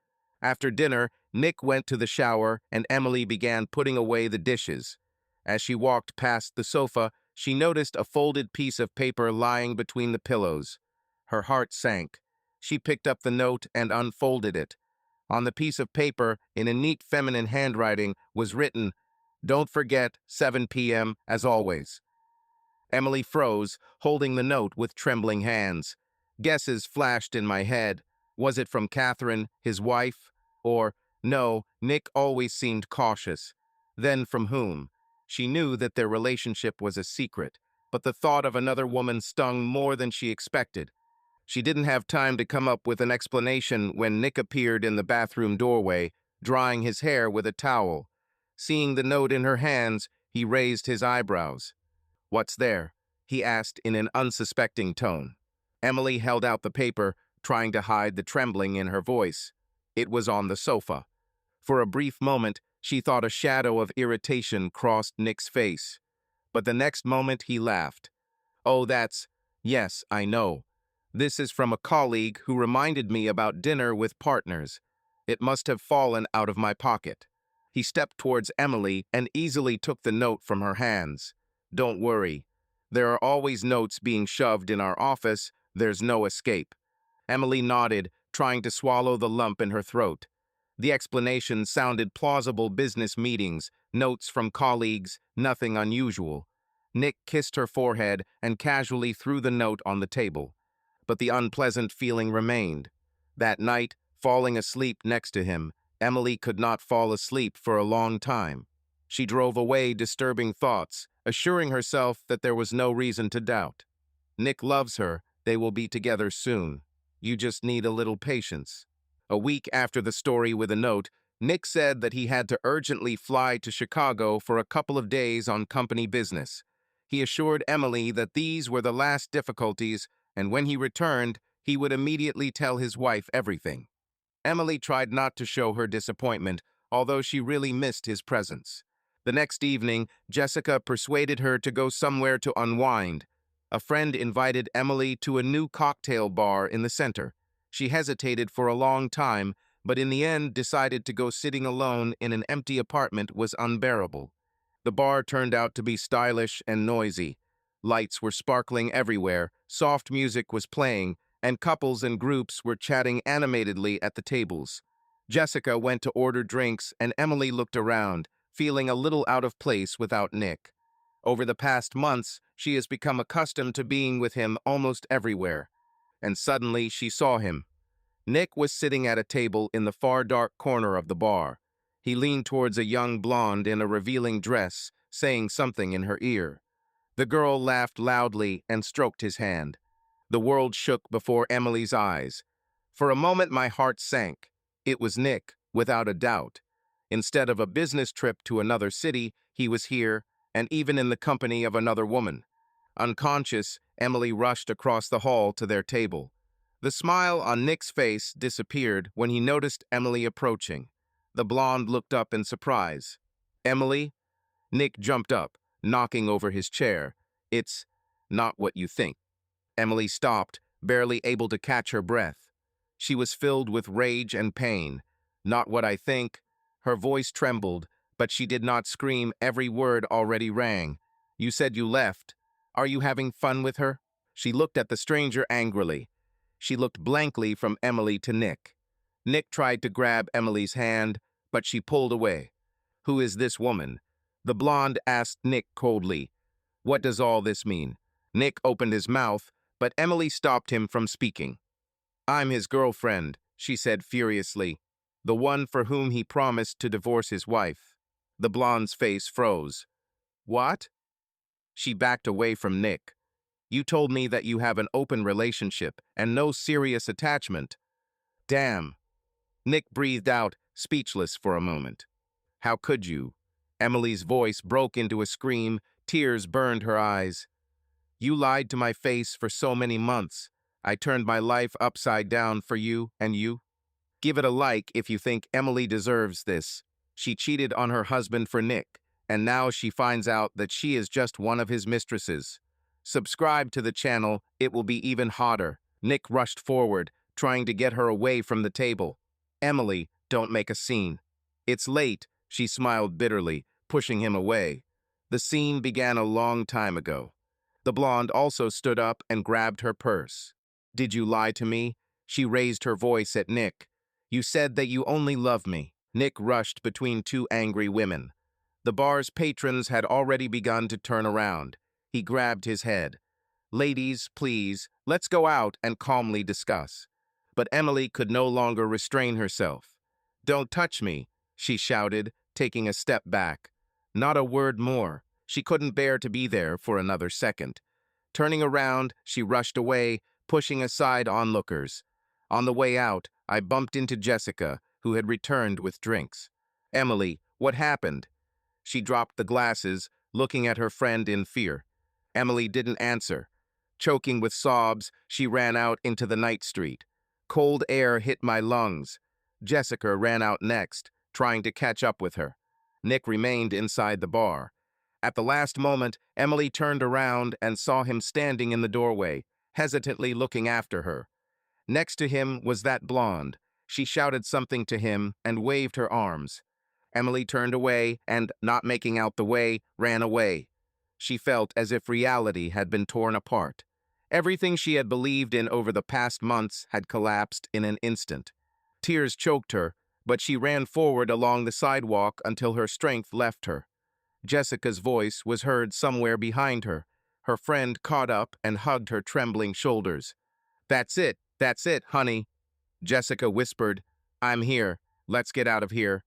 Speaker 1: After dinner, Nick went to the shower and Emily began putting away the dishes. As she walked past the sofa, she noticed a folded piece of paper lying between the pillows. Her heart sank. She picked up the note and unfolded it. On the piece of paper, in a neat feminine handwriting, was written, "Don't forget, 7 p.m. as always." Emily froze, holding the note with trembling hands. Guesses flashed in my head. Was it from Catherine, his wife? Or, no, Nick always seemed cautious. Then from whom? She knew that their relationship was a secret, but the thought of another woman stung more than she expected. She didn't have time to come up with an explanation when Nick appeared in the bathroom doorway, drying his hair with a towel. Seeing the note in her hands, he raised his eyebrows. "What's there?" he asked in an unsuspecting tone. Emily held out the paper, trying to hide the trembling in her voice. It was on the sofa. For a brief moment, she thought a shadow of irritation crossed Nick's face. But the next moment he laughed. "Oh, yes, I know. This is from a colleague who reminded me about dinner with partners. It must have fallen out of my pocket." He stepped towards Emily and easily took the note from her hands. "Don't worry. There are always notes being shoved in our office. There's no escape." Emily nodded, trying to swallow the lump in her throat. The explanation sounded plausible: business meetings, notes from colleagues, nothing unusual. Nick kissed her forehead and casually threw the note on the table. But the unpleasant feeling remained. That night, falling asleep next to him, Emily could not fall asleep for a long time. She drove away disturbing thoughts, assuring herself that there was no reason to doubt. Nick loves her, they will be together soon. You just need a little patience. A week after the story with a note, Nick said that he had to urgently fly to Chicago for a couple of days on company business. He assured Emily that these were the last difficulties, and when he returned, he would immediately tell his wife everything. Emily tried not to show her disappointment, although she really missed his presence. The next evening, Jessica persuaded her to go somewhere to unwind. A friend invited Emily to a new cocktail bar in the center. She hesitated for a long time, but in the end decided to go. Sitting alone in an empty apartment was unbearable. The bar turned out to be stylish and noisy. Lights were sparkling everywhere, soft music was playing, and couples and groups were chatting animatedly at the tables. Jessica went to order drinks, and Emily looked around, feeling a little out of place without Nick. Over the past months, she has become accustomed to being with him almost everywhere. And suddenly she saw him. Nick was sitting at a table in the far dark corner of the bar. He leaned towards a young blonde in a revealing dress, saying something in her ear. The girl laughed loudly and stroked his hand. The world shook before Emily's eyes. For a moment my heart sank. It was Nick, without a doubt. Instead of a business trip to another city, he was here, and even in the company of another woman. Unconscious, Emily rushed across the hall to their table. The smile on Nick's face disappeared when he noticed Emily approaching. The blonde looked up in surprise. "Emily?" Nick jumped up, knocking over his chair. "It's not what you think." Emily stopped, barely able to catch her breath. She was filled with rage and pain. "Not what I think." Her voice trembled, but she did not scream. Every word already rang. "You said you left. Are you having fun with her?" She looked at the stranger angrily. She looked blankly from Emily to Nick. Nick tried to grab Emily's hand, but she pulled away. "Who is this woman?" The blonde asked Nick coldly. "What does all this mean?" Nick opened his mouth, but Emily stopped him from speaking. "I'm his girlfriend," she said furiously. "The one for whom he promised to divorce his wife." The blonde's face froze. "What?" She backed away from Nick. "You told me that you have an open relationship and no serious attachment." "Damn." Nick breathed out, speechless for a moment. "How could you?" Emily's voice broke into a scream. Tears burned her eyes. "You lied to my face for so many months. I turned my life upside down for you and you." Give it a like if you think Emily deserves this. She cheated on her husband for Nick, and now she finds out that she is just one of his mistresses. Subscribe to the channel, it will be even hotter. Nick rushed forward, trying to get her away from the table. "Emily, don't make a scene." "It's late," she smiled bitterly, pushing him away. "The scene began a long time ago." The blonde also stood up and grabbed her purse. "Did you lie to me?" She raised her voice at Nick. "You said that you only love me." Nick rushed between two angry women. The bar's patrons had already begun to turn around. He grabbed his head. "Ladies, please, let's go out and calmly discuss." But Emily could no longer restrain herself. "Don't touch me," she shouted, taking a step back. Not a word more. She couldn't bear to be there for another second. Turning around, she rushed away, pushing aside onlookers. On the way out, I bumped into Jessica, who had returned with drinks. "Emily, what happened?" She dropped the glasses, looking at her friend in fear. Emily didn't answer. Choking with sobs, she ran out into the night street. Cold air hit my lungs. Jessica ran out next, trying to catch up with her. Nick remained inside the bar. At the last moment, Emily turned around and saw him standing in the doorway, hesitantly looking after her. Next to him was that blonde. She shouted something to him and waved her arms. Emily turned away and, not making out the way, ran away. She felt as if reality had been torn apart. Everything she had believed in over the past months had collapsed in an instant. Tears choked her, but she ran forward along the sidewalk until her strength left her. Jessica's voice was heard somewhere behind her. Her friend caught up and hugged her trembling shoulders. That's it, honey," Jessica whispered. "I'm here. Let's get out of here."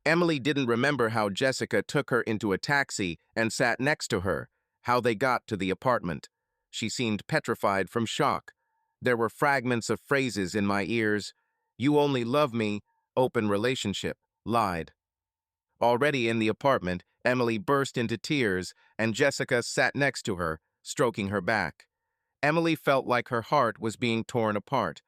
Speaker 1: Emily didn't remember how Jessica took her into a taxi and sat next to her, how they got to the apartment. She seemed petrified from shock. There were fragments of phrases in my ears. "You only love me," "open relationship," "lied." Already in the apartment, Emily burst into tears, and Jessica sat next to her, stroking her back. Emily felt like her heart was being torn apart.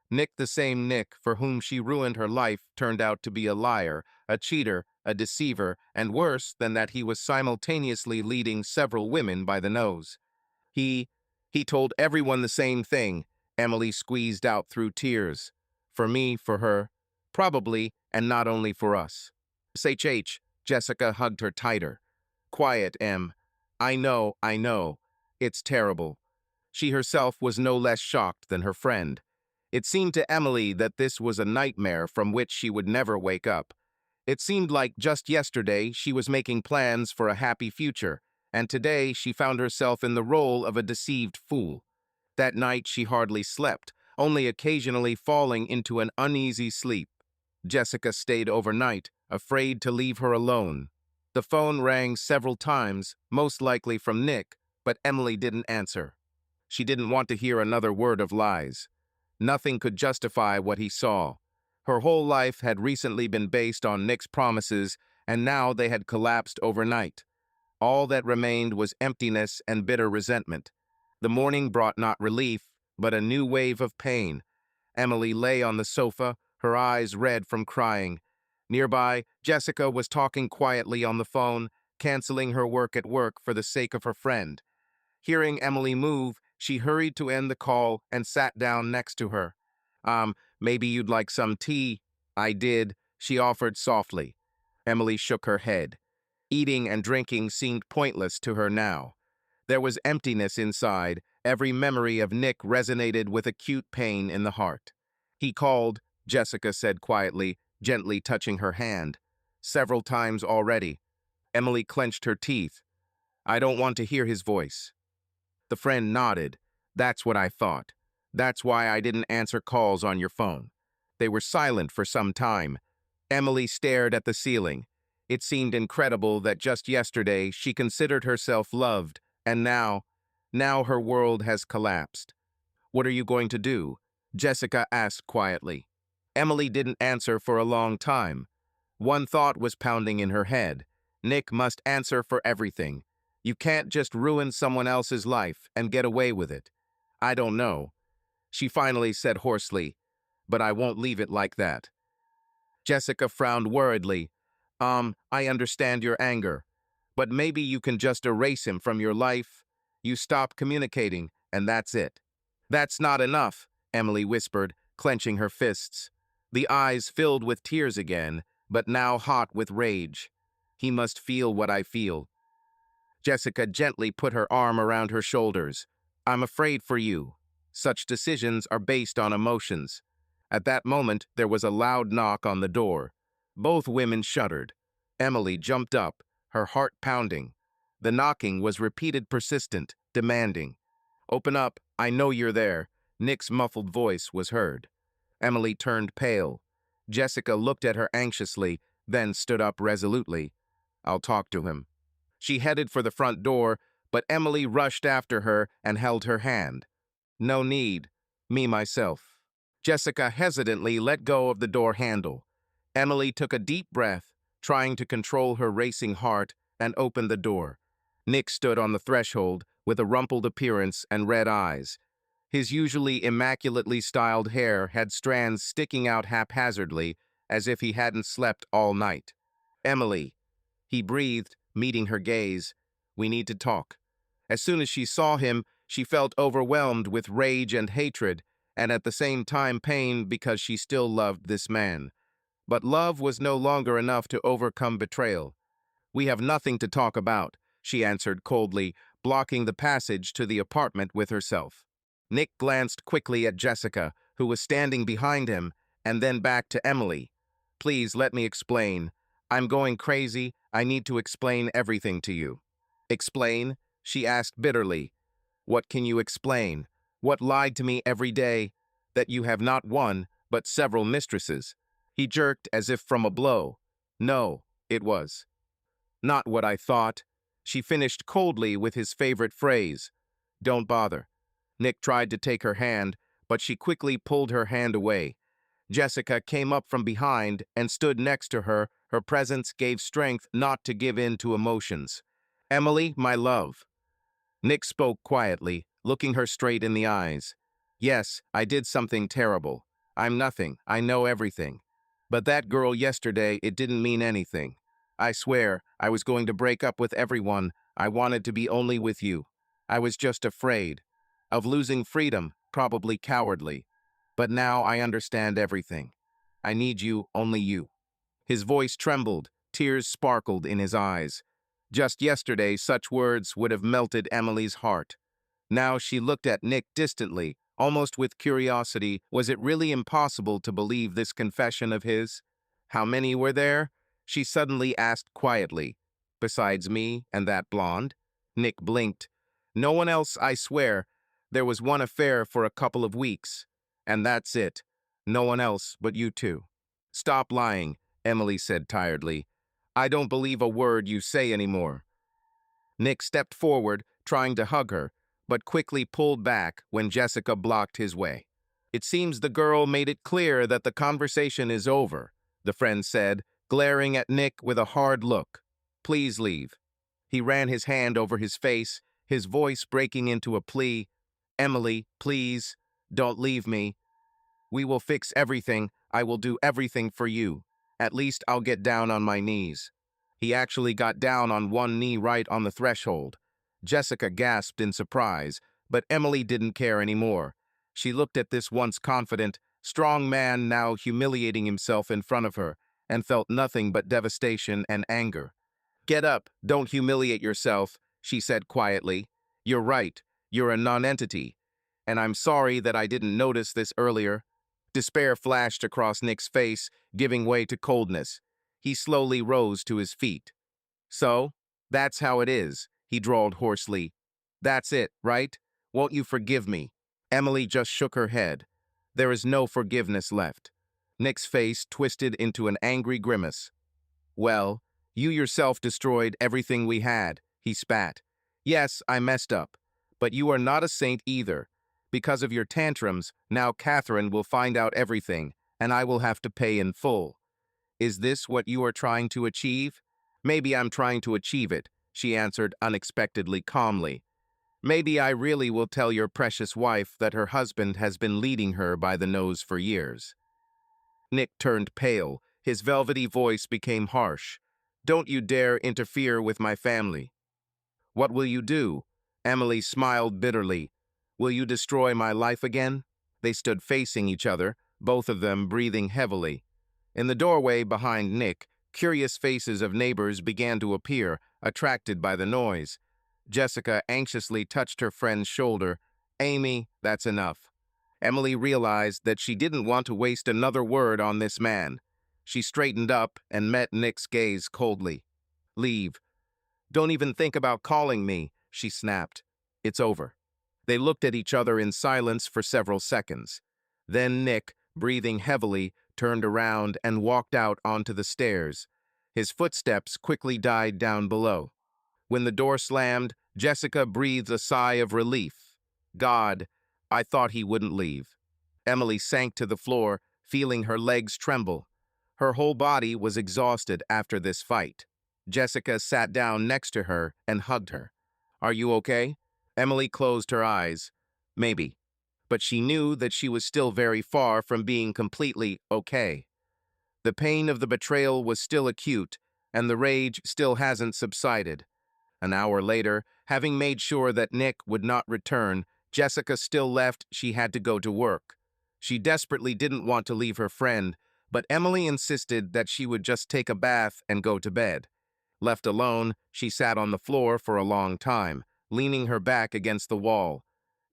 Speaker 1: Nick, the same Nick for whom she ruined her life, turned out to be a liar, a cheater, a deceiver, and worse than that, he was simultaneously leading several women by the nose. He, he told everyone the same thing, Emily squeezed out through tears. For me, for her, probably, and not only for us. SHH, Jessica hugged her tighter. Quiet, Em. I know. It's terrible. She herself was no less shocked than her friend. It seemed to Emily that this was a nightmare from which she would never wake up. It seemed like just yesterday she was making plans for a happy future, and today she found herself in the role of a deceived fool. That night she hardly slept, only occasionally falling into an uneasy sleep. Jessica stayed overnight, afraid to leave her alone. The phone rang several times, most likely from Nick, but Emily didn't answer. She didn't want to hear another word of lies. Nothing could justify what he saw. Her whole life had recently been based on Nick's promises, and now they had collapsed overnight. All that remained was emptiness and bitter resentment. The morning brought not relief, but a new wave of pain. Emily lay on the sofa, her eyes red from crying. Nearby, Jessica was talking quietly on the phone, canceling her work at work for the sake of her friend. Hearing Emily move, she hurried to end the call and sat down next to her. Maybe you'd like some tea?" "I did," she offered softly. Emily shook her head. Eating and drinking seemed pointless to her now. There was emptiness inside. Every memory of Nick resonated with acute pain in the heart. "He called," Jessica said quietly, gently touching her hand. "Several times already." Emily clenched her teeth. "I don't want to hear his voice." The friend nodded. "That's what I thought. That's why I didn't answer calls on your phone." They were silent for some time. Emily stared at the ceiling. It seemed incredible that just yesterday she considered herself loved, and now her world has collapsed. "What are you going to do?" Jessica asked quietly. Emily didn't answer for a long time. One thought was pounding in her head. Nick must answer for everything. You can't just ruin someone else's life and get away with it. "I don't know," she finally said hoarsely, "but I won't leave it like that." Jessica frowned worriedly. I understand your anger, but maybe you can just erase him from your life. You stop communicating, and that's it." "That's not enough," Emily whispered, clenching her fists. The eyes filled with tears again, but now hot with rage. "He must feel what I feel." Jessica gently put her arm around her shoulders. "I'm afraid for you. Such decisions are based on emotions." At that moment, there was a loud knock on the door. Both women shuddered. Emily jumped up, her heart pounding. The knocking was repeated, persistent, demanding. "Open up, I know you're there." Nick's muffled voice was heard. Emily turned pale. Jessica looked at her anxiously, then stood up resolutely. "I'll talk to him." She headed for the front door, but Emily rushed after her and held her hand. "No need. Me, myself." Jessica hesitantly let go of the door handle. Emily took a deep breath, trying to control her racing heart, and opened the door. Nick stood on the threshold with a rumpled appearance and red eyes. His usually immaculately styled hair had strands sticking out haphazardly, as if he hadn't slept all night. "Emily," he breathed, meeting her gaze. "We need to talk." As soon as she saw him, she felt overwhelmed with rage and hatred, and at the same time pain because she still loved this man. But love was no longer enough to overcome betrayal. "We have nothing to talk about," she answered coldly, blocking the passage to the apartment with herself. Nick glanced quickly at Jessica, who was standing behind him, and then back to Emily. Please let me explain. I'm going crazy. I need to explain everything to you. Explain? She asked bitterly. What can you explain? What lied to me every day? That you have not one, but several mistresses. He jerked as if from a blow. No, it was not what I thought. She finished coldly with his favorite phrase. Don't bother. Nick tried to take her hand, but she quickly pulled her hand away. Jessica came up from behind and stood next to her. Her presence gave strength not to give in to emotions. Emily, my love. Nick spoke quietly, looking her straight in the eyes. Yes, I did something terrible. I'm nothing. I know everything. But that girl yesterday, it didn't mean anything. I swear, I was going to break up with everyone. I wanted to be only with you. I was just afraid of losing freedom, probably cowardly. But now I understand everything. I need you, only you. His voice trembled, tears sparkled in his eyes. Just yesterday, such words would have melted Emily's heart. Now she looked at Nick distantly, almost with curiosity. Was it really impossible to believe this confession of his? How many were there? She suddenly asked quietly. Besides me and that blonde? Nick blinked. No one else, I swear. There was one affair for a couple of weeks. And that's it. No one else but you two. Stop lying, Emily said tiredly. I don't believe a word you say anymore. Nick stepped forward, trying to hug her, but quickly pulled back when Jessica blocked his way. It seems the girl made it clear that the conversation is over, the friend said, glaring at Nick with a hard look. Please leave. He ran his hand over his face, his voice breaking into a plea. Emily, please, don't leave me. We will fix everything. I will do everything for you. At least I'll get down on my knees. He actually got down on one knee right on the threshold. Jessica gasped in surprise, but Emily didn't care anymore. She looked at this once confident, strong man now humiliating himself in front of her, and felt nothing but devastation and anger. Get up, don't humiliate yourself, she said quietly. You're right, you're a nonentity. And I'm sorry that I didn't notice this earlier. Despair flashed across Nick's face, giving way to coldness. He slowly rose to his feet. So, that's how it is, he drawled hoarsely. That's it, right? Won't you forgive me? Emily just shook her head. There is no forgiveness left. Nick's face twisted into an angry grimace. Well, you yourself destroyed everything we had, he spat. Yes, I messed up. But you are not a saint either. Because of your tantrums, now Catherine will find out everything, and I will have to pay in full. Is this what you are trying to achieve? Maybe I'm trying to achieve it, she answered unexpectedly calmly. Maybe I really will tell your precious wife that her husband has been leading her by the nose for years. Nick turned pale. His velvety voice became harsh. Don't you dare interfere with my family. What will you do? Emily smiled bitterly. Will you destroy my life again? They stood facing each other, both of them breathing heavily. In the doorway behind Nick, curious faces of neighbors began to appear, attracted by the noise. Jessica anxiously touched her friend's shoulder. Amy, that's enough. Emily realized that she didn't want to waste another word on this man. She straightened up and met Nick's gaze coldly. Leave. Don't even think about calling me, she snapped. It's over. They looked at each other in silence for several seconds. Then Nick, breathing heavily, turned around and walked out onto the stairs. His footsteps quickly died down below. When the door slammed, Jessica breathed a sigh of relief. God, I thought he wouldn't leave. Emily sank to the floor, feeling her legs tremble. Her whole body was exhausted after this fight. Jessica sat down next to her and hugged her. Are you okay? Emily closed her eyes. Maybe. But she knew that she was still very far from being completely okay. The pain of the betrayal was still acute, and the rage still hasn't subsided. An hour later, having made sure that Nick would not return, Jessica still left. She had to go to work. She desperately didn't want to leave her friend, but Emily insisted that she would just take a bath and go to bed. Left alone, she sat on the floor for a long time, leaning her back against the wall.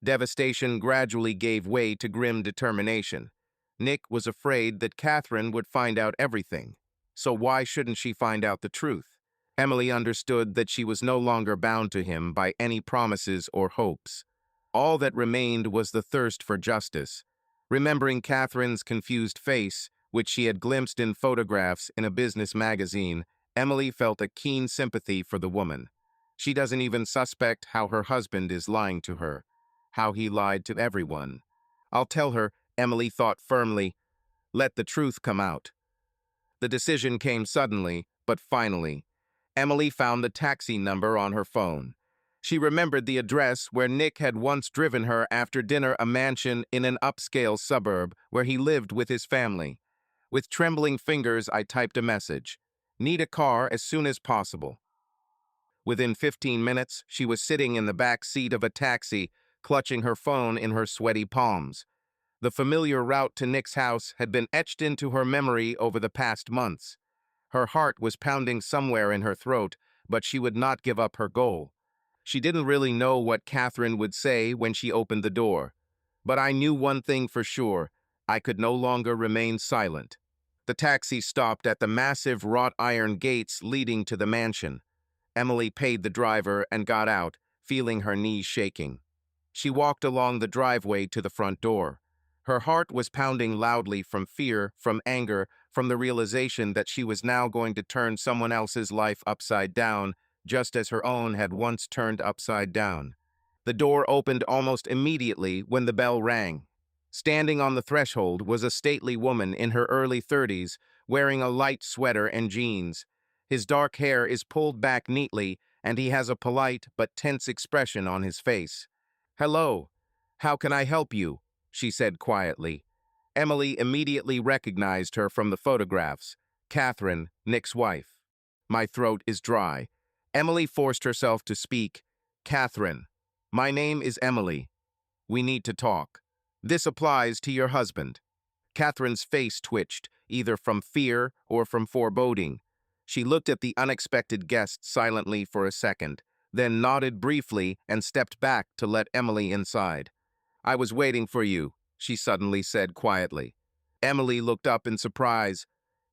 Speaker 1: Devastation gradually gave way to grim determination. Nick was afraid that Catherine would find out everything. So why shouldn't she find out the truth? Emily understood that she was no longer bound to him by any promises or hopes. All that remained was the thirst for justice. Remembering Catherine's confused face, which she had glimpsed in photographs in a business magazine, Emily felt a keen sympathy for the woman. She doesn't even suspect how her husband is lying to her, how he lied to everyone. I'll tell her, Emily thought firmly. Let the truth come out. The decision came suddenly, but finally. Emily found the taxi number on her phone. She remembered the address where Nick had once driven her after dinner, a mansion in an upscale suburb where he lived with his family. With trembling fingers, I typed a message. Need a car as soon as possible. Within 15 minutes, she was sitting in the back seat of a taxi, clutching her phone in her sweaty palms. The familiar route to Nick's house had been etched into her memory over the past months. Her heart was pounding somewhere in her throat, but she would not give up her goal. She didn't really know what Catherine would say when she opened the door. But I knew one thing for sure. I could no longer remain silent. The taxi stopped at the massive wrought iron gates leading to the mansion. Emily paid the driver and got out, feeling her knees shaking. She walked along the driveway to the front door. Her heart was pounding loudly from fear, from anger, from the realization that she was now going to turn someone else's life upside down, just as her own had once turned upside down. The door opened almost immediately when the bell rang. Standing on the threshold was a stately woman in her early 30s, wearing a light sweater and jeans. His dark hair is pulled back neatly, and he has a polite but tense expression on his face. "Hello. How can I help you?" she said quietly. Emily immediately recognized her from the photographs. Catherine, Nick's wife. My throat is dry. Emily forced herself to speak. "Catherine, my name is Emily. We need to talk. This applies to your husband." Catherine's face twitched, either from fear or from foreboding. She looked at the unexpected guest silently for a second, then nodded briefly and stepped back to let Emily inside. "I was waiting for you," she suddenly said quietly. Emily looked up in surprise.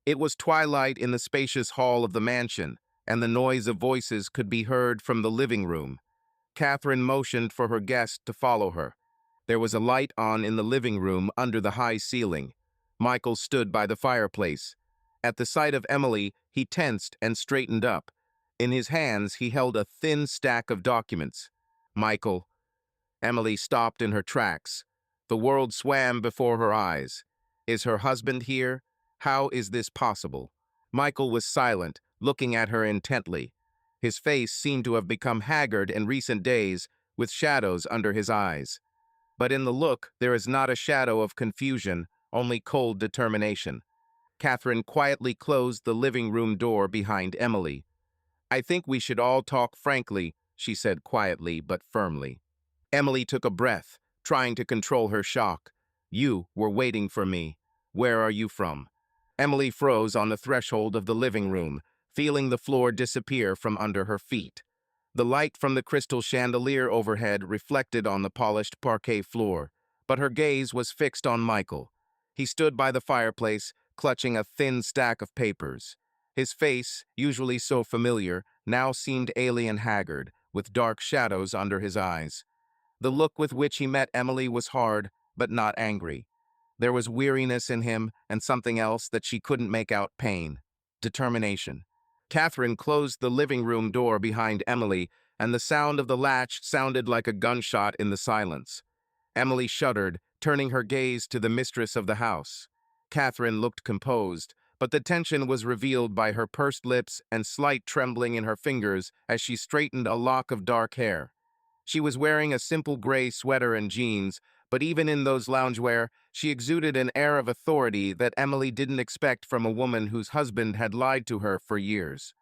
Speaker 1: It was twilight in the spacious hall of the mansion, and the noise of voices could be heard from the living room. Catherine motioned for her guest to follow her. There was a light on in the living room under the high ceiling. Michael stood by the fireplace. At the sight of Emily, he tensed and straightened up. In his hands, he held a thin stack of documents. "Michael." Emily stopped in her tracks. The world swam before her eyes. Is her husband here? How is this possible? Michael was silent, looking at her intently. His face seemed to have become haggard in recent days, with shadows under his eyes. But in the look, there is not a shadow of confusion, only cold determination. Catherine quietly closed the living room door behind Emily. "I think we should all talk frankly," she said quietly but firmly. Emily took a breath, trying to control her shock. "You were waiting for me. Where are you from?" Emily froze on the threshold of the living room, feeling the floor disappear from under her feet. The light from the crystal chandelier overhead reflected on the polished parquet floor, but her gaze was fixed on Michael. He stood by the fireplace, clutching a thin stack of papers. His face, usually so familiar, now seemed alien haggard, with dark shadows under his eyes. The look with which he met Emily was hard, but not angry. There was weariness in him and something else that she couldn't make out: pain, determination. Catherine closed the living room door behind Emily, and the sound of the latch sounded like a gunshot in the silence. Emily shuddered, turning her gaze to the mistress of the house. Catherine looked composed, but the tension was revealed by her pursed lips and slight trembling in her fingers as she straightened a lock of dark hair. She was wearing a simple gray sweater and jeans, but even in those loungewear, she exuded an air of authority that Emily didn't expect from a woman whose husband had lied to her for years.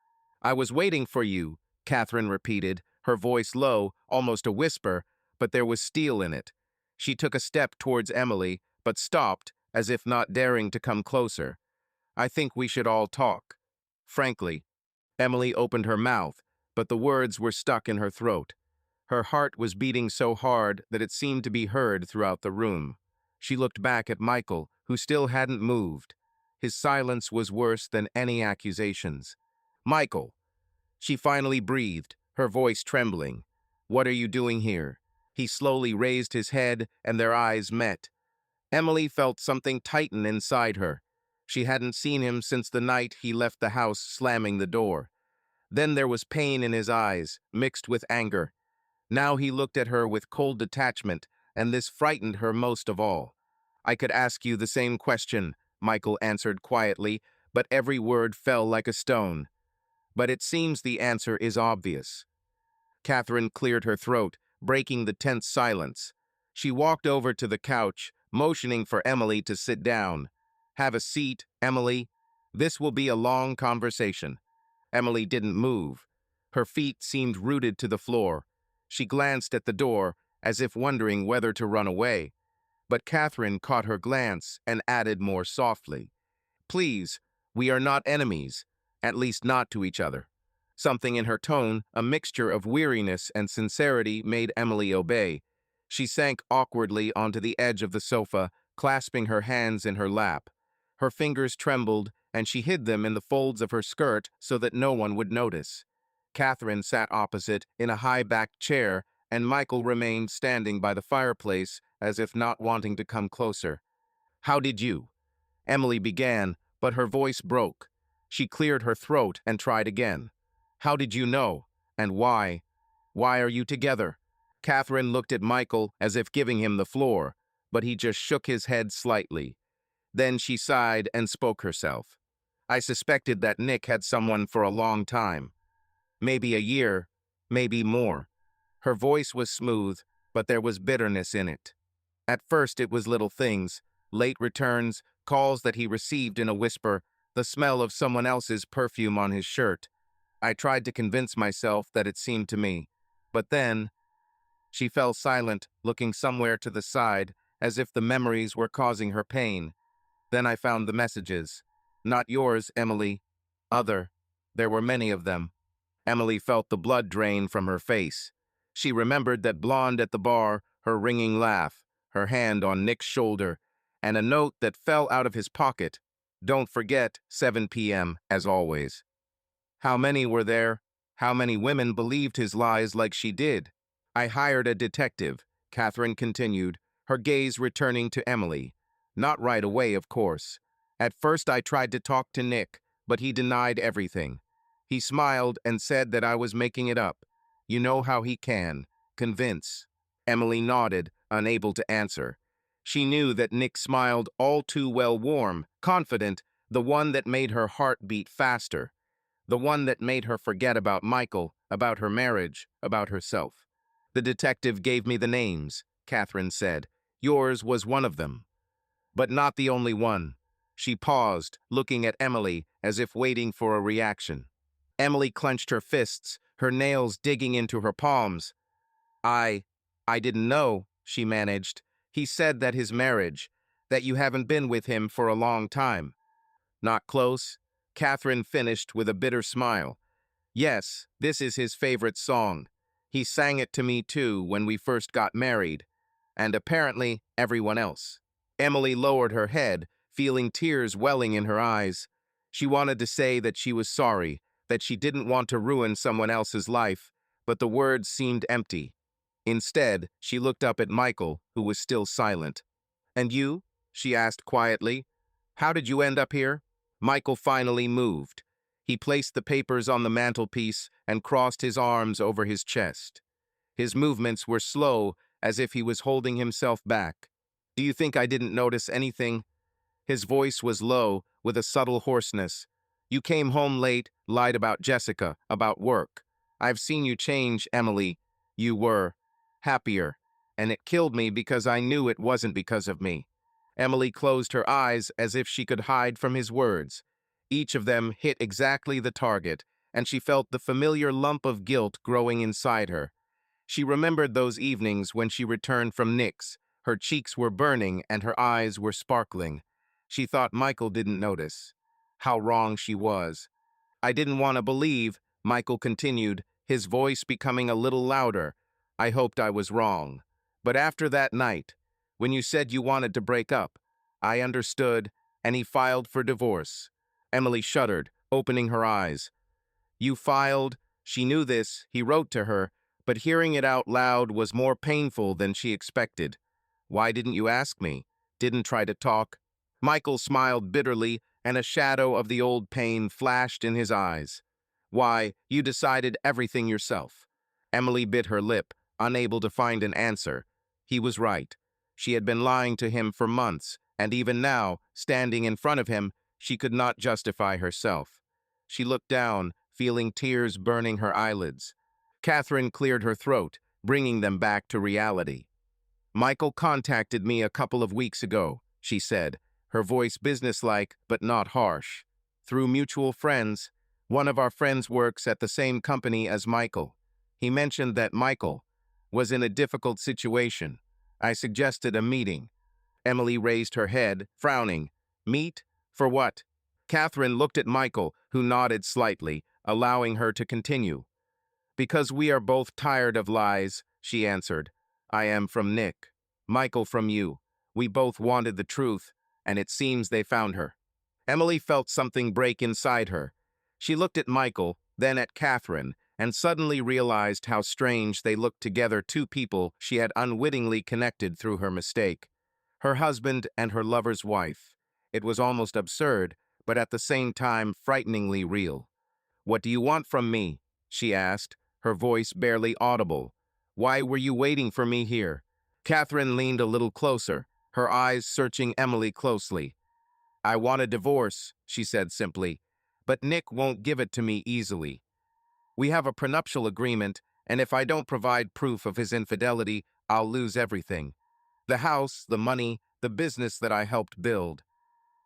Speaker 1: "I was waiting for you," Catherine repeated, her voice low, almost a whisper, but there was steel in it. She took a step towards Emily, but stopped, as if not daring to come closer. "I think we should all talk. Frankly." Emily opened her mouth, but the words were stuck in her throat. Her heart was beating so hard that it seemed to be heard throughout the room. She looked back at Michael, who still hadn't moved. His silence was worse than any accusations. "Michael," she finally breathed, her voice trembling. "What are you doing here?" He slowly raised his head, and their eyes met. Emily felt something tighten inside her. She hadn't seen him since the night he left the house slamming the door. Then there was pain in his eyes, mixed with anger. Now he looked at her with cold detachment, and this frightened her most of all. "I could ask you the same question," Michael answered quietly, but every word fell like a stone. "But it seems the answer is obvious." Catherine cleared her throat, breaking the tense silence. She walked over to the couch, motioning for Emily to sit down. "Have a seat, Emily. This will be a long conversation." Emily didn't move. Her feet seemed rooted to the floor. She glanced at the door, as if wondering whether to run away. But Catherine caught her glance and added more softly, "Please, we are not enemies, at least not to each other." Something in her tone, a mixture of weariness and sincerity, made Emily obey. She sank awkwardly onto the edge of the sofa, clasping her hands in her lap. Her fingers trembled, and she hid them in the folds of her skirt so that no one would notice. Catherine sat opposite in a high-backed chair, and Michael remained standing by the fireplace as if not wanting to come closer. "How did you?" Emily began, but her voice broke. She cleared her throat and tried again. "How did you know? And why? Why are you together?" Catherine looked at Michael as if giving him the floor, but he just shook his head slightly. Then she sighed and spoke herself. "I suspected that Nick had someone for a long time. Maybe a year, maybe more." Her voice was smooth, but there was bitterness in it. At first it was little things, late returns, calls that he received in a whisper, the smell of someone else's perfume on his shirt. I tried to convince myself that it seemed to me. But then, she fell silent, looking somewhere to the side, as if the memories were causing her pain. Then I found the messages. "Not yours, Emily. Other." There were many of them. Emily felt the blood drain from her face. She remembered that blonde at the bar, her ringing laugh, her hand on Nick's shoulder, and a note that fell out of his pocket. "Don't forget, 7 p.m., as always." How many were there? How many women believed his lies like she did? "I hired a detective," Catherine continued, her gaze returning to Emily. "Not right away, of course. At first I tried to talk to Nick, but he denied everything. He smiled and said that I was making it up. You know how he can. Convince." Emily nodded, unable to answer. She knew that Nick smiled all too well, warm, confident, the one that made her heart beat faster. The one that made her forget about Michael, about her marriage, about herself. "The detective gave me the names," Catherine said. "Yours was one of them. But not the only one." She paused, looking at Emily as if waiting for a reaction. Emily clenched her fists, her nails digging into her palms. I didn't know," she managed. "He said that his marriage, that you haven't been with him for a long time." "Not close?" Catherine finished with a bitter smile. "Yes, this is his favorite song. He sang it to me too when we first got married, and apparently everyone else." Emily lowered her head, feeling tears welling in her eyes. She wanted to say that she was sorry, that she didn't want to ruin someone else's life, but the words seemed empty. Instead, she looked up at Michael, who was still silent. "And you?" she asked quietly. "How did you end up here?" Michael finally moved. He placed the papers on the mantelpiece and crossed his arms over his chest. His movements were slow, as if he was holding himself back. "Do you think I didn't notice anything?" His voice was low, with a subtle hoarseness. "You came home late, lied about Jessica, about work. I've seen you change, Emily. You were happier, and it killed me because I knew it wasn't because of me." Emily closed her eyes as if she could hide from his words. Each of them hit exactly the target, and she felt the familiar lump of guilt growing inside her. She remembered those evenings when she returned from Nick's. Her cheeks were burning and her eyes were sparkling. She thought Michael didn't notice. How wrong she was. "I didn't want to believe," Michael continued, his voice becoming a little louder. I hoped I was wrong. But after that night, when you said you wanted to break up, I understood, and he filed for divorce. Emily shuddered, opening her eyes. You filed? She knew this, he wrote to her, but hearing it out loud was more painful than she expected. Why didn't you ask me? Didn't try to talk? Michael smiled bitterly, and a shadow of the old pain flashed in his eyes. Why, you decided everything yourself. Emily bit her lip, unable to find an answer. He was right. She had been lying to him for months, and even now, standing in front of him, she could not justify herself. She looked down, feeling tears burning her eyelids. Catherine cleared her throat, bringing them back to reality. Michael contacted me a couple of weeks ago, she said, her voice businesslike but not harsh. Through mutual friends, one of our friends works at the same company as Michael. He mentioned that Michael was in a difficult situation. I suggested a meeting. Emily raised her head, frowning. Meet? For what? Catherine looked at Michael, who nodded slightly, allowing her to continue. Because we are both tired of lies, she answered. I am from Nick. Michael from you. We both wanted the truth, and it seems they found her. Emily felt something break inside her. She looked at Michael, then at Catherine, and suddenly realized how strange they looked together, two people she had unwittingly connected through her mistake. Her husband and her lover's wife. It was almost absurd, but at the same time frighteningly real. What do you want from me? She asked, her voice barely audible. Why were you waiting for me here? Catherine leaned a little closer, her eyes searching Emily closely. I want a divorce, she said simply, but Nick won't give it to me easily. We have a prenuptial agreement, and if I don't provide proof of his infidelity, I'll lose everything. The house, the money, the business that I helped build.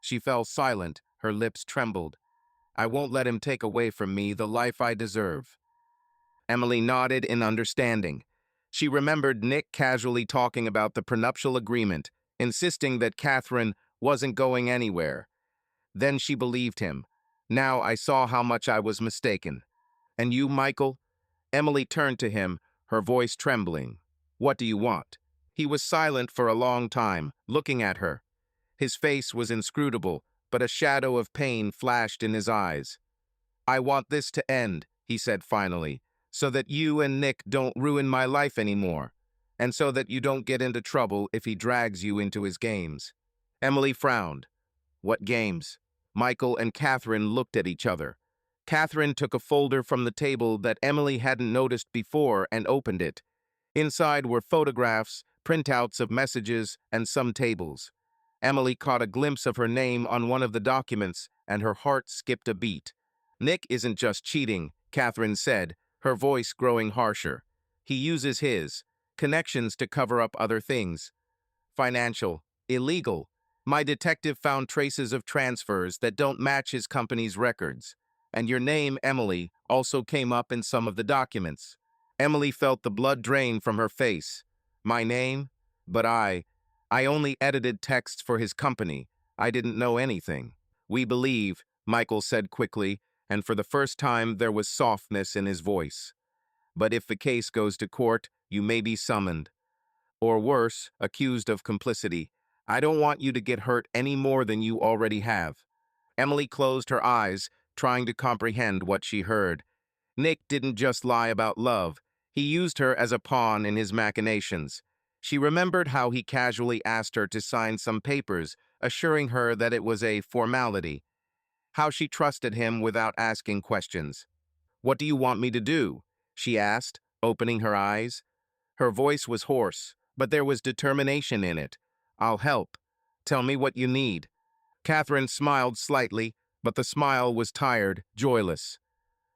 Speaker 1: She fell silent, her lips trembled. I won't let him take away from me the life I deserve. Emily nodded in understanding. She remembered Nick casually talking about the prenuptial agreement, insisting that Catherine wasn't going anywhere. Then she believed him. Now I saw how much I was mistaken. And you, Michael? Emily turned to him, her voice trembling. What do you want? He was silent for a long time, looking at her. His face was inscrutable, but a shadow of pain flashed in his eyes. I want this to end, he said finally, so that you and Nick don't ruin my life anymore, and so that you don't get into trouble if he drags you into his games. Emily frowned. What games? Michael and Catherine looked at each other. Catherine took a folder from the table that Emily hadn't noticed before and opened it. Inside were photographs, printouts of messages, and some tables. Emily caught a glimpse of her name on one of the documents, and her heart skipped a beat. Nick isn't just cheating, Catherine said, her voice growing harsher. He uses his connections to cover up other things. Financial, illegal. My detective found traces of transfers that don't match his company's records. And your name, Emily, also came up in some of the documents. Emily felt the blood drain from her face. My name? But I only edited texts for his company. I didn't know anything. We believe, Michael said quickly, and for the first time there was softness in his voice. But if the case goes to court, you may be summoned. Or worse, accused of complicity. I don't want you to get hurt any more than you already have. Emily closed her eyes, trying to comprehend what she heard. Nick didn't just lie about love. He used her as a pawn in his machinations. She remembered how he casually asked her to sign some papers, assuring her that it was a formality. How she trusted him without asking questions. What do you want me to do? She asked, opening her eyes. Her voice was hoarse, but there was determination in it. I'll help. Tell me what you need. Catherine smiled slightly, but the smile was tired, joyless.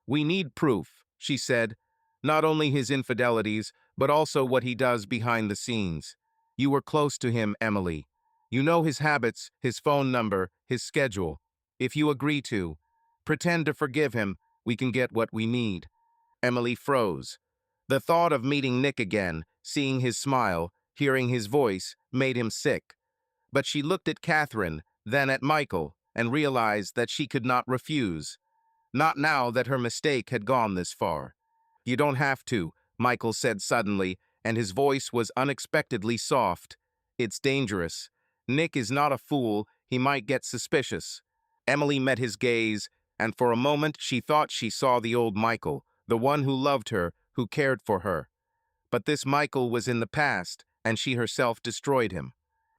Speaker 1: We need proof, she said. Not only his infidelities, but also what he does behind the scenes. You were close to him, Emily. You know his habits, his phone number, his schedule. If you agree to, pretend to forgive him, we can get what we need. Emily froze. The thought of meeting Nick again, seeing his smile, hearing his voice, made him sick. But she looked at Catherine, then at Michael, and realized that she could not refuse. Not now that her mistake had gone this far. You don't have to, Michael said suddenly, and his voice was unexpectedly soft. "It's dangerous. Nick is not a fool. He might get suspicious." Emily met his gaze, and for a moment she thought she saw the old Michael, the one who loved her, who cared for her. But this Michael was in the past, and she herself destroyed him.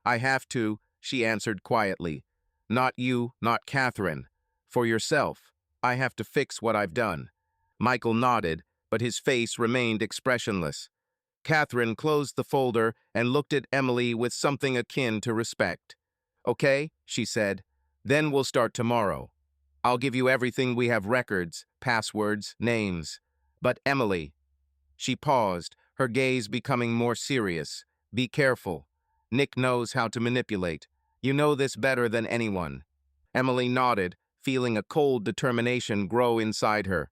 Speaker 1: "I have to," she answered quietly. "Not you, not Catherine. For yourself. I have to fix what I've done." Michael nodded, but his face remained expressionless. Catherine closed the folder and looked at Emily with something akin to respect. "Okay," she said. "Then we'll start tomorrow. I'll give you everything we have: records, passwords, names. But Emily—" She paused, her gaze becoming more serious. "Be careful. Nick knows how to manipulate. You know this better than anyone." Emily nodded, feeling a cold determination grow inside her.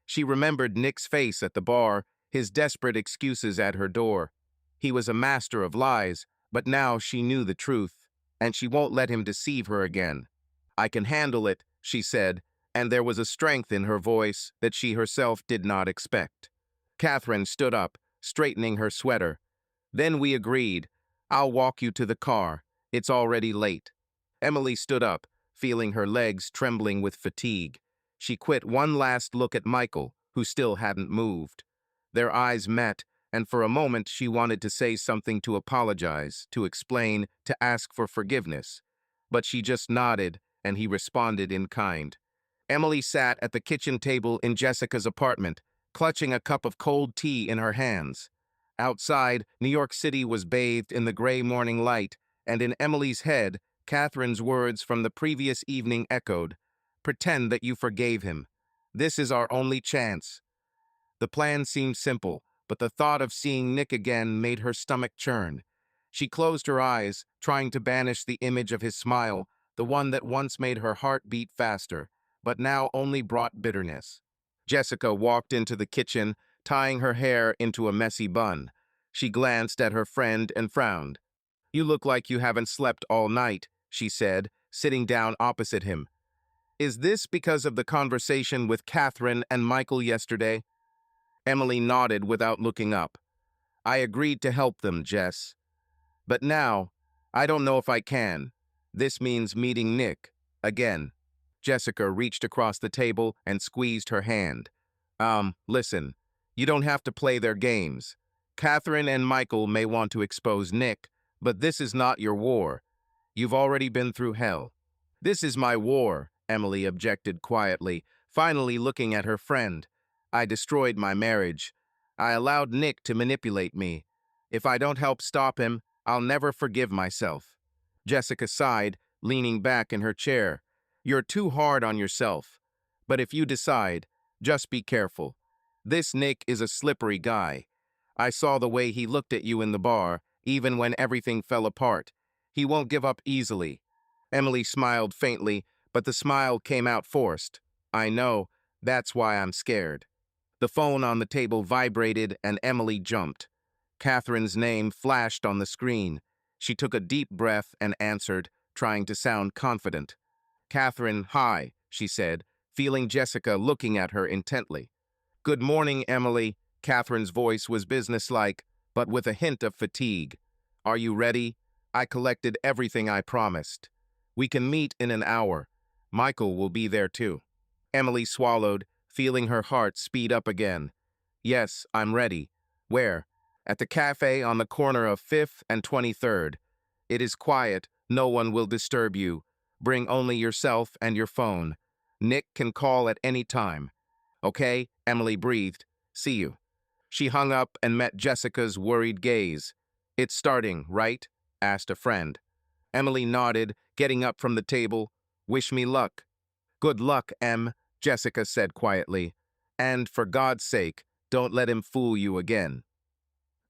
Speaker 1: She remembered Nick's face at the bar, his desperate excuses at her door. He was a master of lies, but now she knew the truth, and she won't let him deceive her again. "I can handle it," she said, and there was a strength in her voice that she herself did not expect. Catherine stood up, straightening her sweater. "Then we agreed. I'll walk you to the car. It's already late." Emily stood up, feeling her legs trembling with fatigue. She quit one last look at Michael, who still hadn't moved. Their eyes met, and for a moment she wanted to say something, to apologize, to explain, to ask for forgiveness. But she just nodded, and he responded in kind. Emily sat at the kitchen table in Jessica's apartment, clutching a cup of cold tea in her hands. Outside, New York City was bathed in the gray morning light, and in Emily's head, Catherine's words from the previous evening echoed. "Pretend that you forgave him. This is our only chance." The plan seemed simple, but the thought of seeing Nick again made her stomach churn. She closed her eyes, trying to banish the image of his smile, the one that once made her heart beat faster, but now only brought bitterness. Jessica walked into the kitchen, tying her hair into a messy bun. She glanced at her friend and frowned. "You look like you haven't slept all night," she said, sitting down opposite him. "Is this because of the conversation with Catherine and Michael yesterday?" Emily nodded without looking up. "I agreed to help them, Jess. But now, I don't know if I can. This means meeting Nick. Again." Jessica reached across the table and squeezed her hand. Listen. You don't have to play their games. Catherine and Michael may want to expose Nick, but this is not your war. You've already been through hell." "This is my war," Emily objected quietly, finally looking at her friend. "I destroyed my marriage. I allowed Nick to manipulate me. If I don't help stop him, I'll never forgive myself." Jessica sighed, leaning back in her chair. "You're too hard on yourself. But if you decide, just be careful. This Nick is a slippery guy. I saw the way he looked at you in the bar, even when everything fell apart. He won't give up easily." Emily smiled faintly, but the smile came out forced. "I know. That's why I'm scared." The phone on the table vibrated and Emily jumped. Catherine's name flashed on the screen. She took a deep breath and answered, trying to sound confident. "Catherine, hi," she said, feeling Jessica looking at her intently. "Good morning, Emily." Catherine's voice was businesslike, but with a hint of fatigue. "Are you ready? I collected everything I promised. We can meet in an hour. Michael will be there too." Emily swallowed, feeling her heart speed up again. "Yes, I'm ready. Where?" "At the cafe on the corner of 5th and 23rd. It is quiet. No one will disturb you. Bring only yourself and your phone. Nick can call at any time." "Okay," Emily breathed. "See you." She hung up and met Jessica's worried gaze. "It's starting, right?" asked a friend. Emily nodded, getting up from the table. "Wish me luck." "Good luck, Em," Jessica said quietly. "And for God's sake, don't let him fool you again."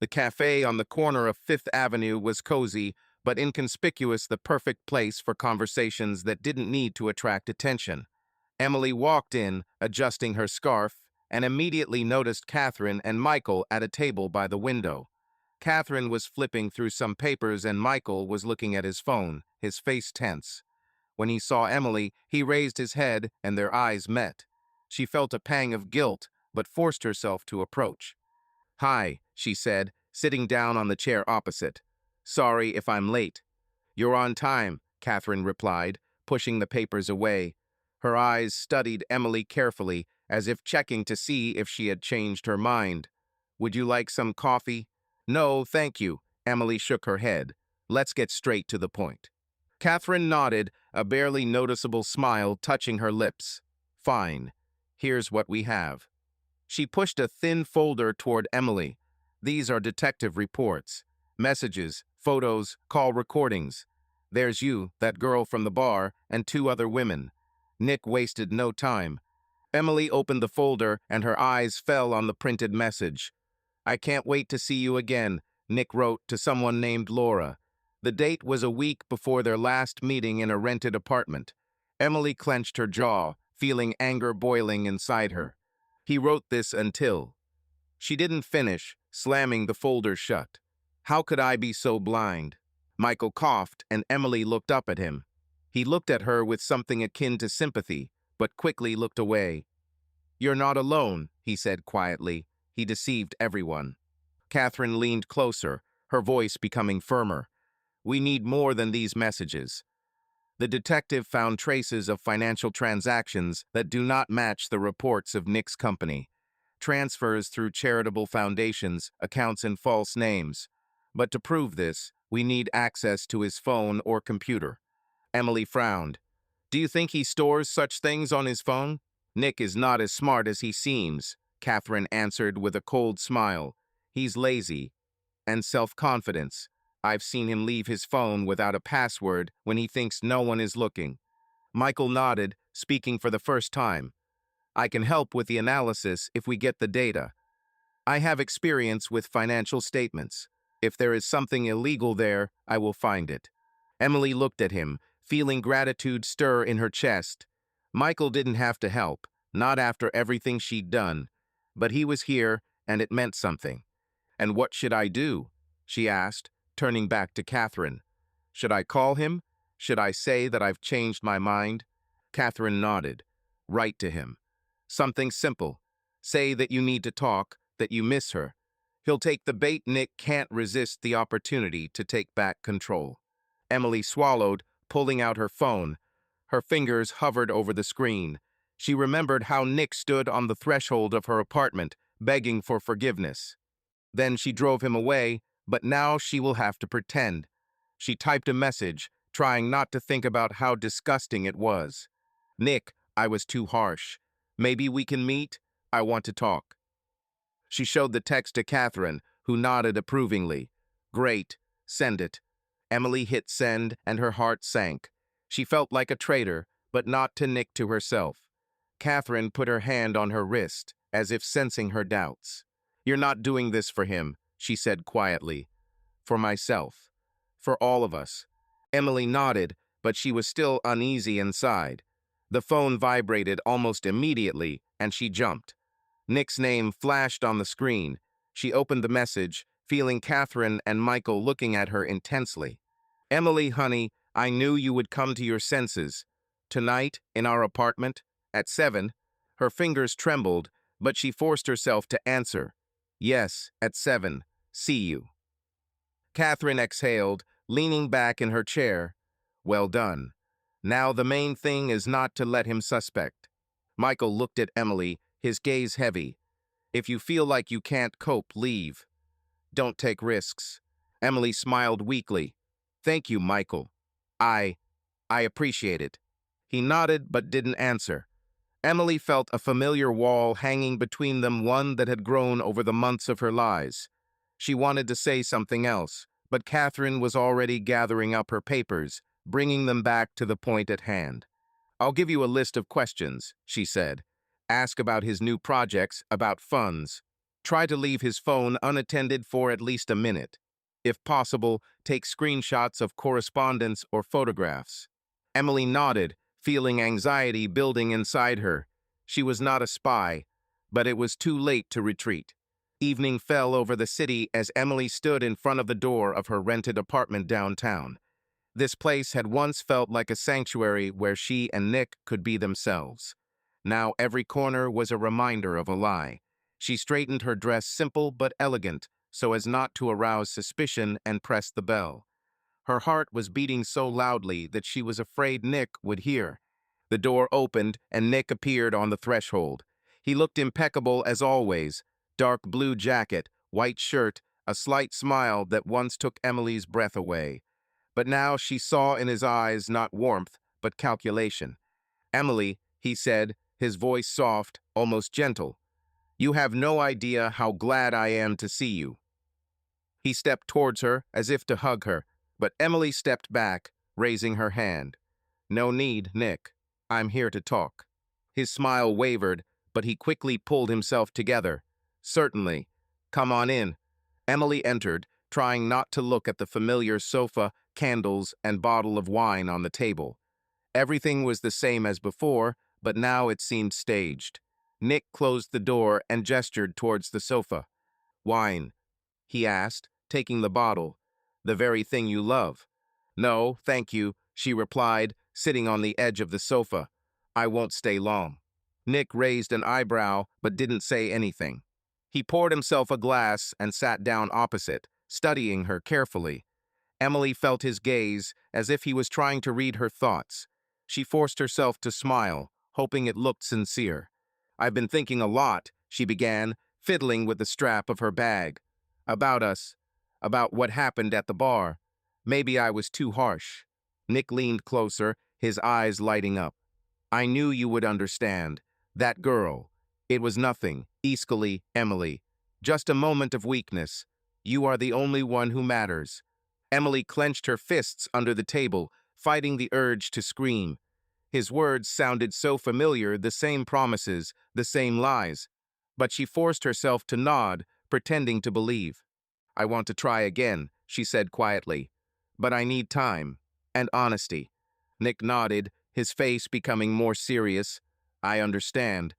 Speaker 1: The cafe on the corner of 5th Avenue was cozy, but inconspicuous, the perfect place for conversations that didn't need to attract attention. Emily walked in, adjusting her scarf, and immediately noticed Catherine and Michael at a table by the window. Catherine was flipping through some papers and Michael was looking at his phone, his face tense. When he saw Emily, he raised his head and their eyes met. She felt a pang of guilt, but forced herself to approach. "Hi," she said, sitting down on the chair opposite. "Sorry if I'm late." "You're on time," Catherine replied, pushing the papers away. Her eyes studied Emily carefully, as if checking to see if she had changed her mind. "Would you like some coffee?" "No, thank you." Emily shook her head. "Let's get straight to the point." Catherine nodded, a barely noticeable smile touching her lips. "Fine. Here's what we have." She pushed a thin folder toward Emily. "These are detective reports. Messages, photos, call recordings. There's you, that girl from the bar, and 2 other women." Nick wasted no time. Emily opened the folder, and her eyes fell on the printed message. "I can't wait to see you again," Nick wrote to someone named Laura. The date was a week before their last meeting in a rented apartment. Emily clenched her jaw, feeling anger boiling inside her. He wrote this until... She didn't finish, slamming the folder shut. "How could I be so blind?" Michael coughed, and Emily looked up at him. He looked at her with something akin to sympathy, but quickly looked away. "You're not alone," he said quietly. He deceived everyone. Catherine leaned closer, her voice becoming firmer. "We need more than these messages." The detective found traces of financial transactions that do not match the reports of Nick's company. Transfers through charitable foundations, accounts in false names. But to prove this, we need access to his phone or computer. Emily frowned. "Do you think he stores such things on his phone?" "Nick is not as smart as he seems," Catherine answered with a cold smile. "He's lazy and self-confidence. I've seen him leave his phone without a password when he thinks no one is looking." Michael nodded, speaking for the first time. "I can help with the analysis if we get the data. I have experience with financial statements. If there is something illegal there, I will find it." Emily looked at him, feeling gratitude stir in her chest. Michael didn't have to help, not after everything she'd done. But he was here, and it meant something. "And what should I do?" she asked, turning back to Catherine. "Should I call him? Should I say that I've changed my mind?" Catherine nodded. "Write to him. Something simple. Say that you need to talk, that you miss her. He'll take the bait. Nick can't resist the opportunity to take back control." Emily swallowed, pulling out her phone. Her fingers hovered over the screen. She remembered how Nick stood on the threshold of her apartment, begging for forgiveness. Then she drove him away, but now she will have to pretend. She typed a message, trying not to think about how disgusting it was. "Nick, I was too harsh. Maybe we can meet? I want to talk." She showed the text to Catherine, who nodded approvingly. "Great, send it." Emily hit send, and her heart sank. She felt like a traitor, but not to Nick, to herself. Catherine put her hand on her wrist, as if sensing her doubts. "You're not doing this for him," she said quietly. "For myself. For all of us." Emily nodded, but she was still uneasy inside. The phone vibrated almost immediately, and she jumped. Nick's name flashed on the screen. She opened the message, feeling Catherine and Michael looking at her intensely. "Emily, honey, I knew you would come to your senses. Tonight, in our apartment, at 7. Her fingers trembled, but she forced herself to answer. "Yes, at 7. See you." Catherine exhaled, leaning back in her chair. Well done. Now the main thing is not to let him suspect. Michael looked at Emily, his gaze heavy. "If you feel like you can't cope, leave. Don't take risks." Emily smiled weakly. "Thank you, Michael. I appreciate it." He nodded but didn't answer. Emily felt a familiar wall hanging between them, one that had grown over the months of her lies. She wanted to say something else, but Catherine was already gathering up her papers, bringing them back to the point at hand. "I'll give you a list of questions," she said. "Ask about his new projects, about funds. Try to leave his phone unattended for at least a minute. If possible, take screenshots of correspondence or photographs." Emily nodded, feeling anxiety building inside her. She was not a spy, but it was too late to retreat. Evening fell over the city as Emily stood in front of the door of her rented apartment downtown. This place had once felt like a sanctuary where she and Nick could be themselves. Now every corner was a reminder of a lie. She straightened her dress, simple but elegant, so as not to arouse suspicion, and pressed the bell. Her heart was beating so loudly that she was afraid Nick would hear. The door opened, and Nick appeared on the threshold. He looked impeccable as always: dark blue jacket, white shirt, a slight smile that once took Emily's breath away. But now she saw in his eyes not warmth, but calculation. "Emily," he said, his voice soft, almost gentle, "you have no idea how glad I am to see you." He stepped towards her, as if to hug her, but Emily stepped back, raising her hand. "No need, Nick. I'm here to talk." His smile wavered, but he quickly pulled himself together. "Certainly. Come on in." Emily entered, trying not to look at the familiar sofa, candles, and bottle of wine on the table. Everything was the same as before, but now it seemed staged. Nick closed the door and gestured towards the sofa. "Wine?" he asked, taking the bottle. "The very thing you love." "No, thank you," she replied, sitting on the edge of the sofa. "I won't stay long." Nick raised an eyebrow, but didn't say anything. He poured himself a glass and sat down opposite, studying her carefully. Emily felt his gaze, as if he was trying to read her thoughts. She forced herself to smile, hoping it looked sincere. "I've been thinking a lot," she began, fiddling with the strap of her bag. "About us. About what happened at the bar. Maybe I was too harsh." Nick leaned closer, his eyes lighting up. "I knew you would understand. That girl. It was nothing, easily, Emily. Just a moment of weakness. You are the only one who matters." Emily clenched her fists under the table, fighting the urge to scream. His words sounded so familiar, the same promises, the same lies. But she forced herself to nod, pretending to believe. "I want to try again," she said quietly. "But I need time. And honesty." Nick nodded, his face becoming more serious. "I understand.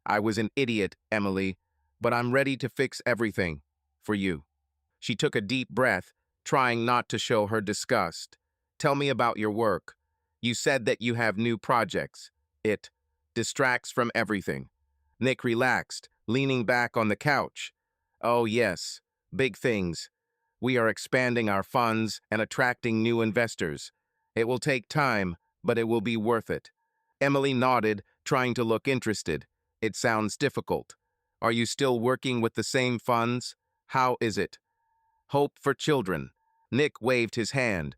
Speaker 1: I was an idiot, Emily, but I'm ready to fix everything. For you." She took a deep breath, trying not to show her disgust. "Tell me about your work. You said that you have new projects. It distracts from everything." Nick relaxed, leaning back on the couch. "Oh yes, big things. We are expanding our funds and attracting new investors. It will take time, but it will be worth it." Emily nodded, trying to look interested. "It sounds difficult. Are you still working with the same funds? How is it?" "Hope for children." Nick waved his hand.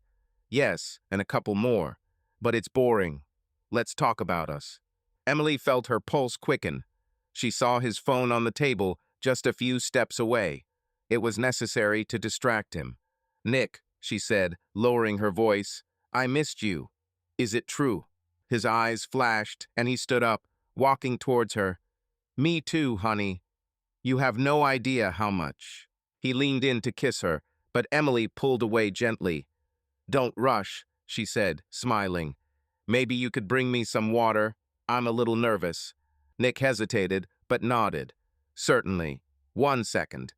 Speaker 1: "Yes, and a couple more. But it's boring. Let's talk about us." Emily felt her pulse quicken. She saw his phone on the table, just a few steps away. It was necessary to distract him. "Nick," she said, lowering her voice, "I missed you. Is it true?" His eyes flashed, and he stood up, walking towards her. "Me too, honey. You have no idea how much." He leaned in to kiss her, but Emily pulled away gently. "Don't rush," she said, smiling. "Maybe you could bring me some water. I'm a little nervous." Nick hesitated, but nodded. "Certainly. 1 second."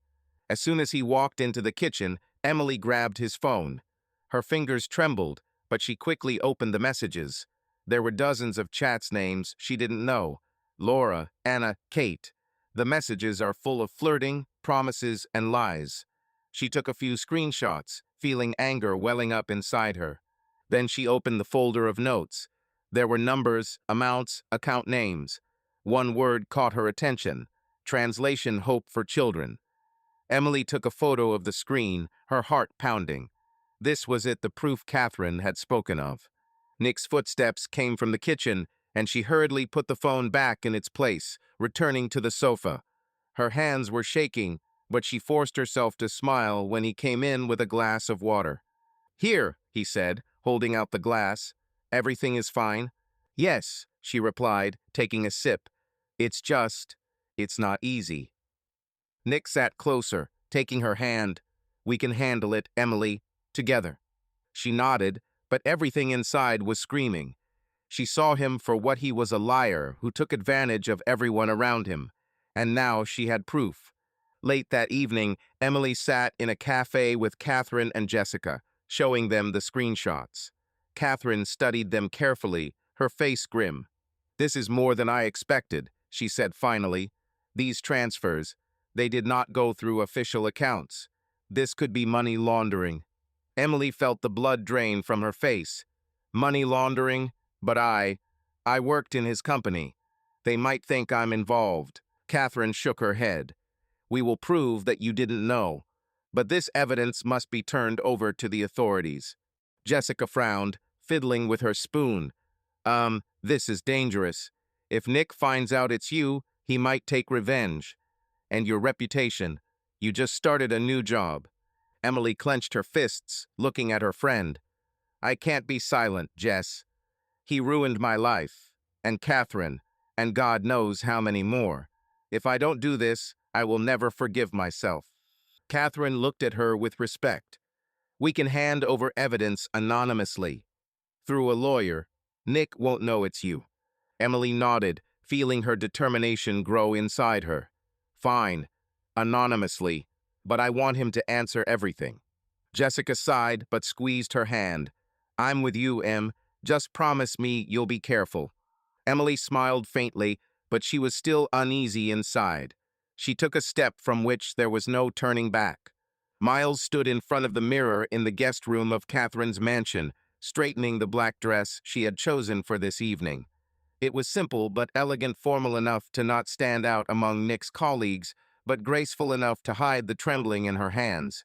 Speaker 1: As soon as he walked into the kitchen, Emily grabbed his phone. Her fingers trembled, but she quickly opened the messages. There were dozens of chats names she didn't know. Laura, Anna, Kate. The messages are full of flirting, promises, and lies. She took a few screenshots, feeling anger welling up inside her. Then she opened the folder of notes. There were numbers, amounts, account names. One word caught her attention. Translation: hope for children. Emily took a photo of the screen, her heart pounding. This was it, the proof Catherine had spoken of. Nick's footsteps came from the kitchen, and she hurriedly put the phone back in its place, returning to the sofa. Her hands were shaking, but she forced herself to smile when he came in with a glass of water. "Here," he said, holding out the glass. "Everything is fine?" "Yes," she replied, taking a sip. It's not easy." Nick sat closer, taking her hand. "We can handle it, Emily, together." She nodded, but everything inside was screaming. She saw him for what he was: a liar who took advantage of everyone around him. And now she had proof. Late that evening, Emily sat in a cafe with Catherine and Jessica, showing them the screenshots. Catherine studied them carefully, her face grim. "This is more than I expected," she said finally. "These transfers, They did not go through official accounts. This could be money laundering. Emily felt the blood drain from her face. Money laundering? But I worked in his company. They might think I'm involved. Catherine shook her head. We will prove that you didn't know. But this evidence must be turned over to the authorities. Jessica frowned, fiddling with her spoon. This is dangerous. If Nick finds out it's you, he might take revenge. And your reputation. You just started a new job. Emily clenched her fists, looking at her friend. I can't be silent, Jess. He ruined my life. And Catherine. And God knows how many more. If I don't do this, I will never forgive myself. Catherine looked at her with respect. We can hand over evidence anonymously. Through a lawyer. Nick won't know it's you. Emily nodded, feeling her determination grow inside her. Fine. Anonymously. But I want him to answer everything. Jessica sighed, but squeezed her hand. I'm with you, Em. Just promise me you'll be careful. Emily smiled faintly, but she was still uneasy inside. She took a step from which there was no turning back. Miles stood in front of the mirror in the guest room of Catherine's mansion, straightening the black dress she had chosen for this evening. It was simple but elegant, formal enough to not stand out among Nick's colleagues, but graceful enough to hide the trembling in her hands.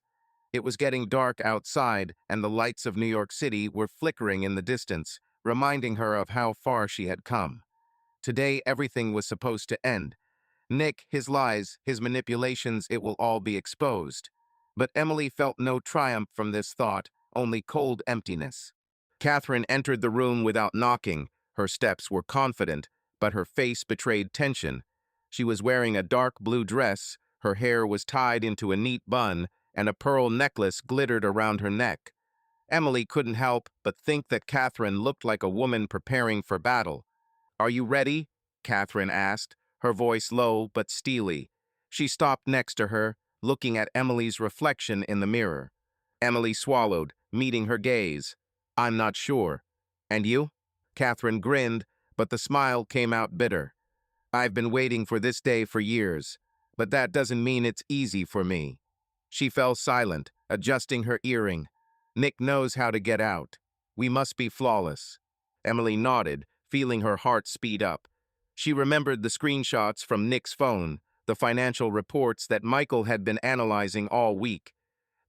Speaker 1: It was getting dark outside, and the lights of New York City were flickering in the distance, reminding her of how far she had come. Today, everything was supposed to end. Nick, his lies, his manipulations, it will all be exposed. But Emily felt no triumph from this thought, only cold emptiness. Catherine entered the room without knocking. Her steps were confident, but her face betrayed tension. She was wearing a dark blue dress, her hair was tied into a neat bun, and a pearl necklace glittered around her neck. Emily couldn't help but think that Catherine looked like a woman preparing for battle. Are you ready? Catherine asked, her voice low but steely. She stopped next to her, looking at Emily's reflection in the mirror. Emily swallowed, meeting her gaze. I'm not sure. And you? Catherine grinned, but the smile came out bitter. I've been waiting for this day for years, but that doesn't mean it's easy for me. She fell silent, adjusting her earring. Nick knows how to get out. We must be flawless. Emily nodded, feeling her heart speed up. She remembered the screenshots from Nick's phone, the financial reports that Michael had been analyzing all week.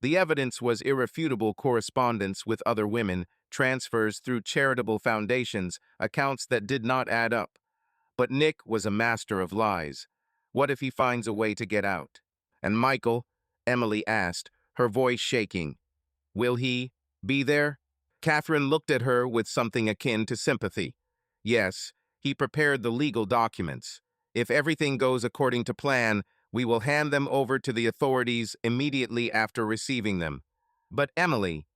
Speaker 1: The evidence was irrefutable correspondence with other women, transfers through charitable foundations, accounts that did not add up. But Nick was a master of lies. What if he finds a way to get out? And Michael? Emily asked, her voice shaking. Will he be there? Catherine looked at her with something akin to sympathy. Yes, he prepared the legal documents. If everything goes according to plan, we will hand them over to the authorities immediately after receiving them. But Emily,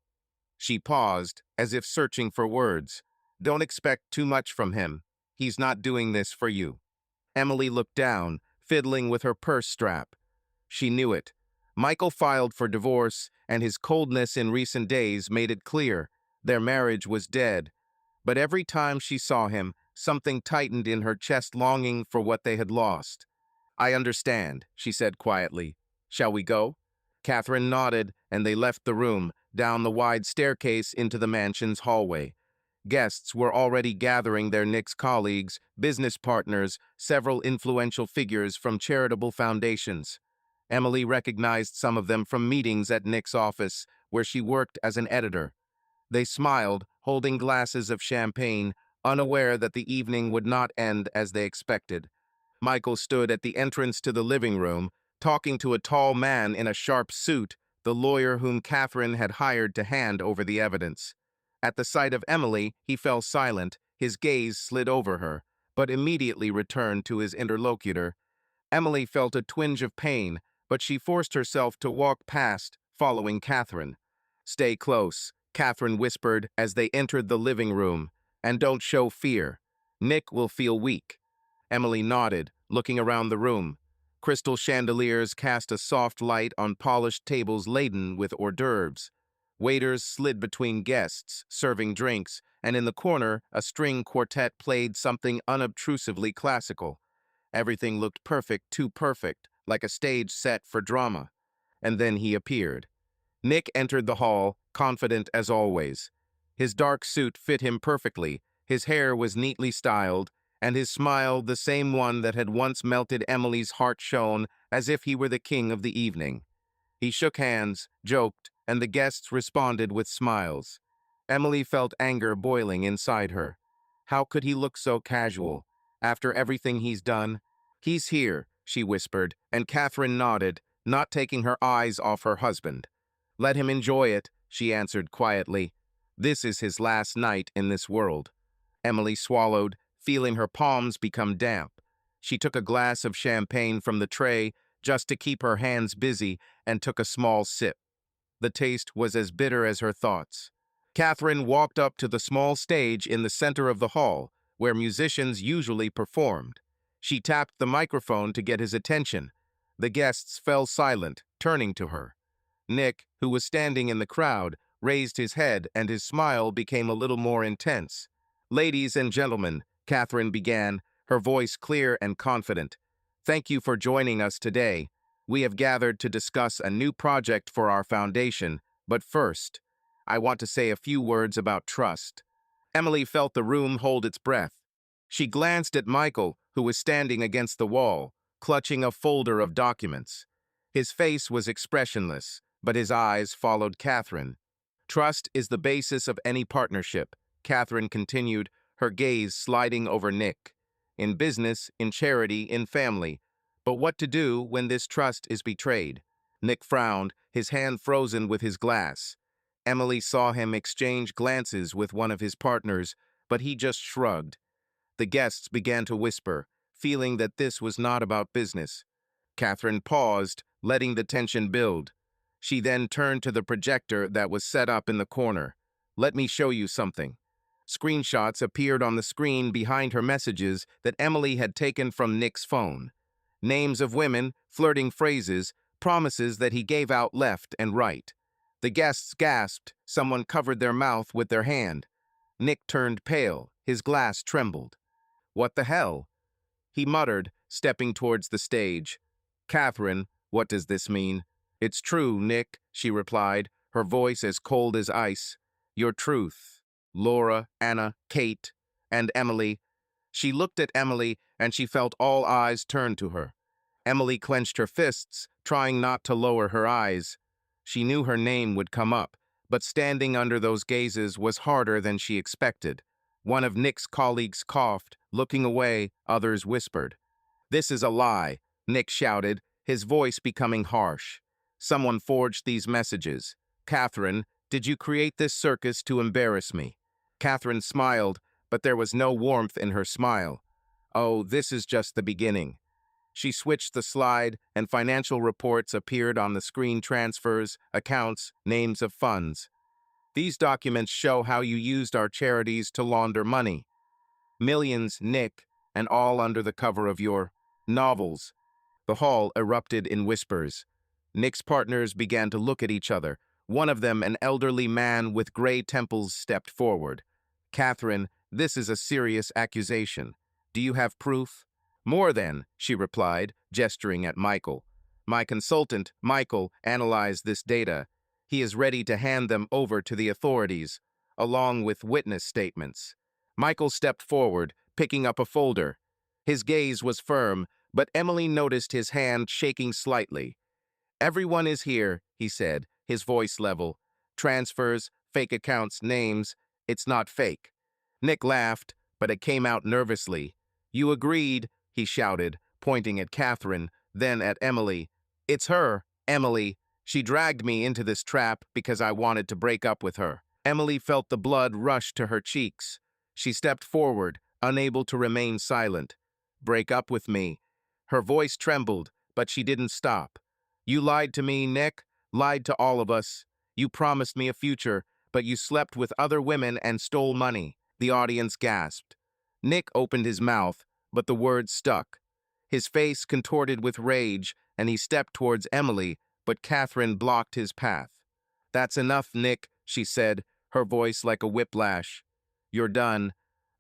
Speaker 1: she paused, as if searching for words. Don't expect too much from him. He's not doing this for you. Emily looked down, fiddling with her purse strap. She knew it. Michael filed for divorce, and his coldness in recent days made it clear their marriage was dead. But every time she saw him, something tightened in her chest, longing for what they had lost. I understand, she said quietly. Shall we go? Catherine nodded, and they left the room, down the wide staircase into the mansion's hallway. Guests were already gathering there, Nick's colleagues, business partners, several influential figures from charitable foundations. Emily recognized some of them from meetings at Nick's office, where she worked as an editor. They smiled, holding glasses of champagne, unaware that the evening would not end as they expected. Michael stood at the entrance to the living room, talking to a tall man in a sharp suit, the lawyer whom Catherine had hired to hand over the evidence. At the sight of Emily, he fell silent, his gaze slid over her, but immediately returned to his interlocutor. Emily felt a twinge of pain, but she forced herself to walk past, following Catherine. Stay close, Catherine whispered as they entered the living room, and don't show fear. Nick will feel weak. Emily nodded, looking around the room. Crystal chandeliers cast a soft light on polished tables laden with hors d'oeuvres. Waiters slid between guests, serving drinks, and in the corner, a string quartet played something unobtrusively classical. Everything looked perfect, too perfect, like a stage set for drama. And then he appeared. Nick entered the hall, confident as always. His dark suit fit him perfectly, his hair was neatly styled, and his smile, the same one that had once melted Emily's heart, shone as if he were the king of the evening. He shook hands, joked, and the guests responded with smiles. Emily felt anger boiling inside her. How could he look so casual? After everything he's done? He's here, she whispered, and Catherine nodded, not taking her eyes off her husband. Let him enjoy it, she answered quietly. This is his last night in this world. Emily swallowed, feeling her palms become damp. She took a glass of champagne from the tray just to keep her hands busy and took a small sip. The taste was as bitter as her thoughts. Catherine walked up to the small stage in the center of the hall, where musicians usually performed. She tapped the microphone to get his attention. The guests fell silent, turning to her. Nick, who was standing in the crowd, raised his head and his smile became a little more intense. Ladies and gentlemen, Catherine began, her voice clear and confident. Thank you for joining us today. We have gathered to discuss a new project for our foundation, but first, I want to say a few words about trust. Emily felt the room hold its breath. She glanced at Michael, who was standing against the wall, clutching a folder of documents. His face was expressionless, but his eyes followed Catherine. Trust is the basis of any partnership, Catherine continued, her gaze sliding over Nick. In business, in charity, in family. But what to do when this trust is betrayed? Nick frowned, his hand frozen with his glass. Emily saw him exchange glances with one of his partners, but he just shrugged. The guests began to whisper, feeling that this was not about business. Catherine paused, letting the tension build. She then turned to the projector that was set up in the corner. Let me show you something. Screenshots appeared on the screen behind her messages that Emily had taken from Nick's phone. Names of women, flirting phrases, promises that he gave out left and right. The guests gasped, someone covered their mouth with their hand. Nick turned pale, his glass trembled. What the hell? He muttered, stepping towards the stage. Catherine, what does this mean? It's true, Nick, she replied, her voice as cold as ice. Your truth. Laura, Anna, Kate, and Emily. She looked at Emily, and she felt all eyes turn to her. Emily clenched her fists, trying not to lower her eyes. She knew her name would come up, but standing under those gazes was harder than she expected. One of Nick's colleagues coughed, looking away, others whispered. This is a lie, Nick shouted, his voice becoming harsh. Someone forged these messages. Catherine, did you create this circus to embarrass me? Catherine smiled, but there was no warmth in her smile. Oh, this is just the beginning. She switched the slide, and financial reports appeared on the screen: transfers, accounts, names of funds. These documents show how you used our charities to launder money. Millions, Nick, and all under the cover of your novels. The hall erupted in whispers. Nick's partners began to look at each other. One of them, an elderly man with gray temples, stepped forward. Catherine, this is a serious accusation. Do you have proof? More than, she replied, gesturing at Michael. My consultant, Michael, analyzed this data. He is ready to hand them over to the authorities, along with witness statements. Michael stepped forward, picking up a folder. His gaze was firm, but Emily noticed his hand shaking slightly. Everyone is here, he said, his voice level. Transfers, fake accounts, names. It's not fake. Nick laughed, but it came out nervously. You agreed, he shouted, pointing at Catherine, then at Emily. It's her, Emily. She dragged me into this trap because I wanted to break up with her. Emily felt the blood rush to her cheeks. She stepped forward, unable to remain silent. Break up with me. Her voice trembled, but she didn't stop. You lied to me, Nick. Lied to all of us. You promised me a future, but you slept with other women and stole money. The audience gasped. Nick opened his mouth, but the words stuck. His face contorted with rage, and he stepped towards Emily, but Catherine blocked his path. That's enough, Nick, she said, her voice like a whiplash. You're done.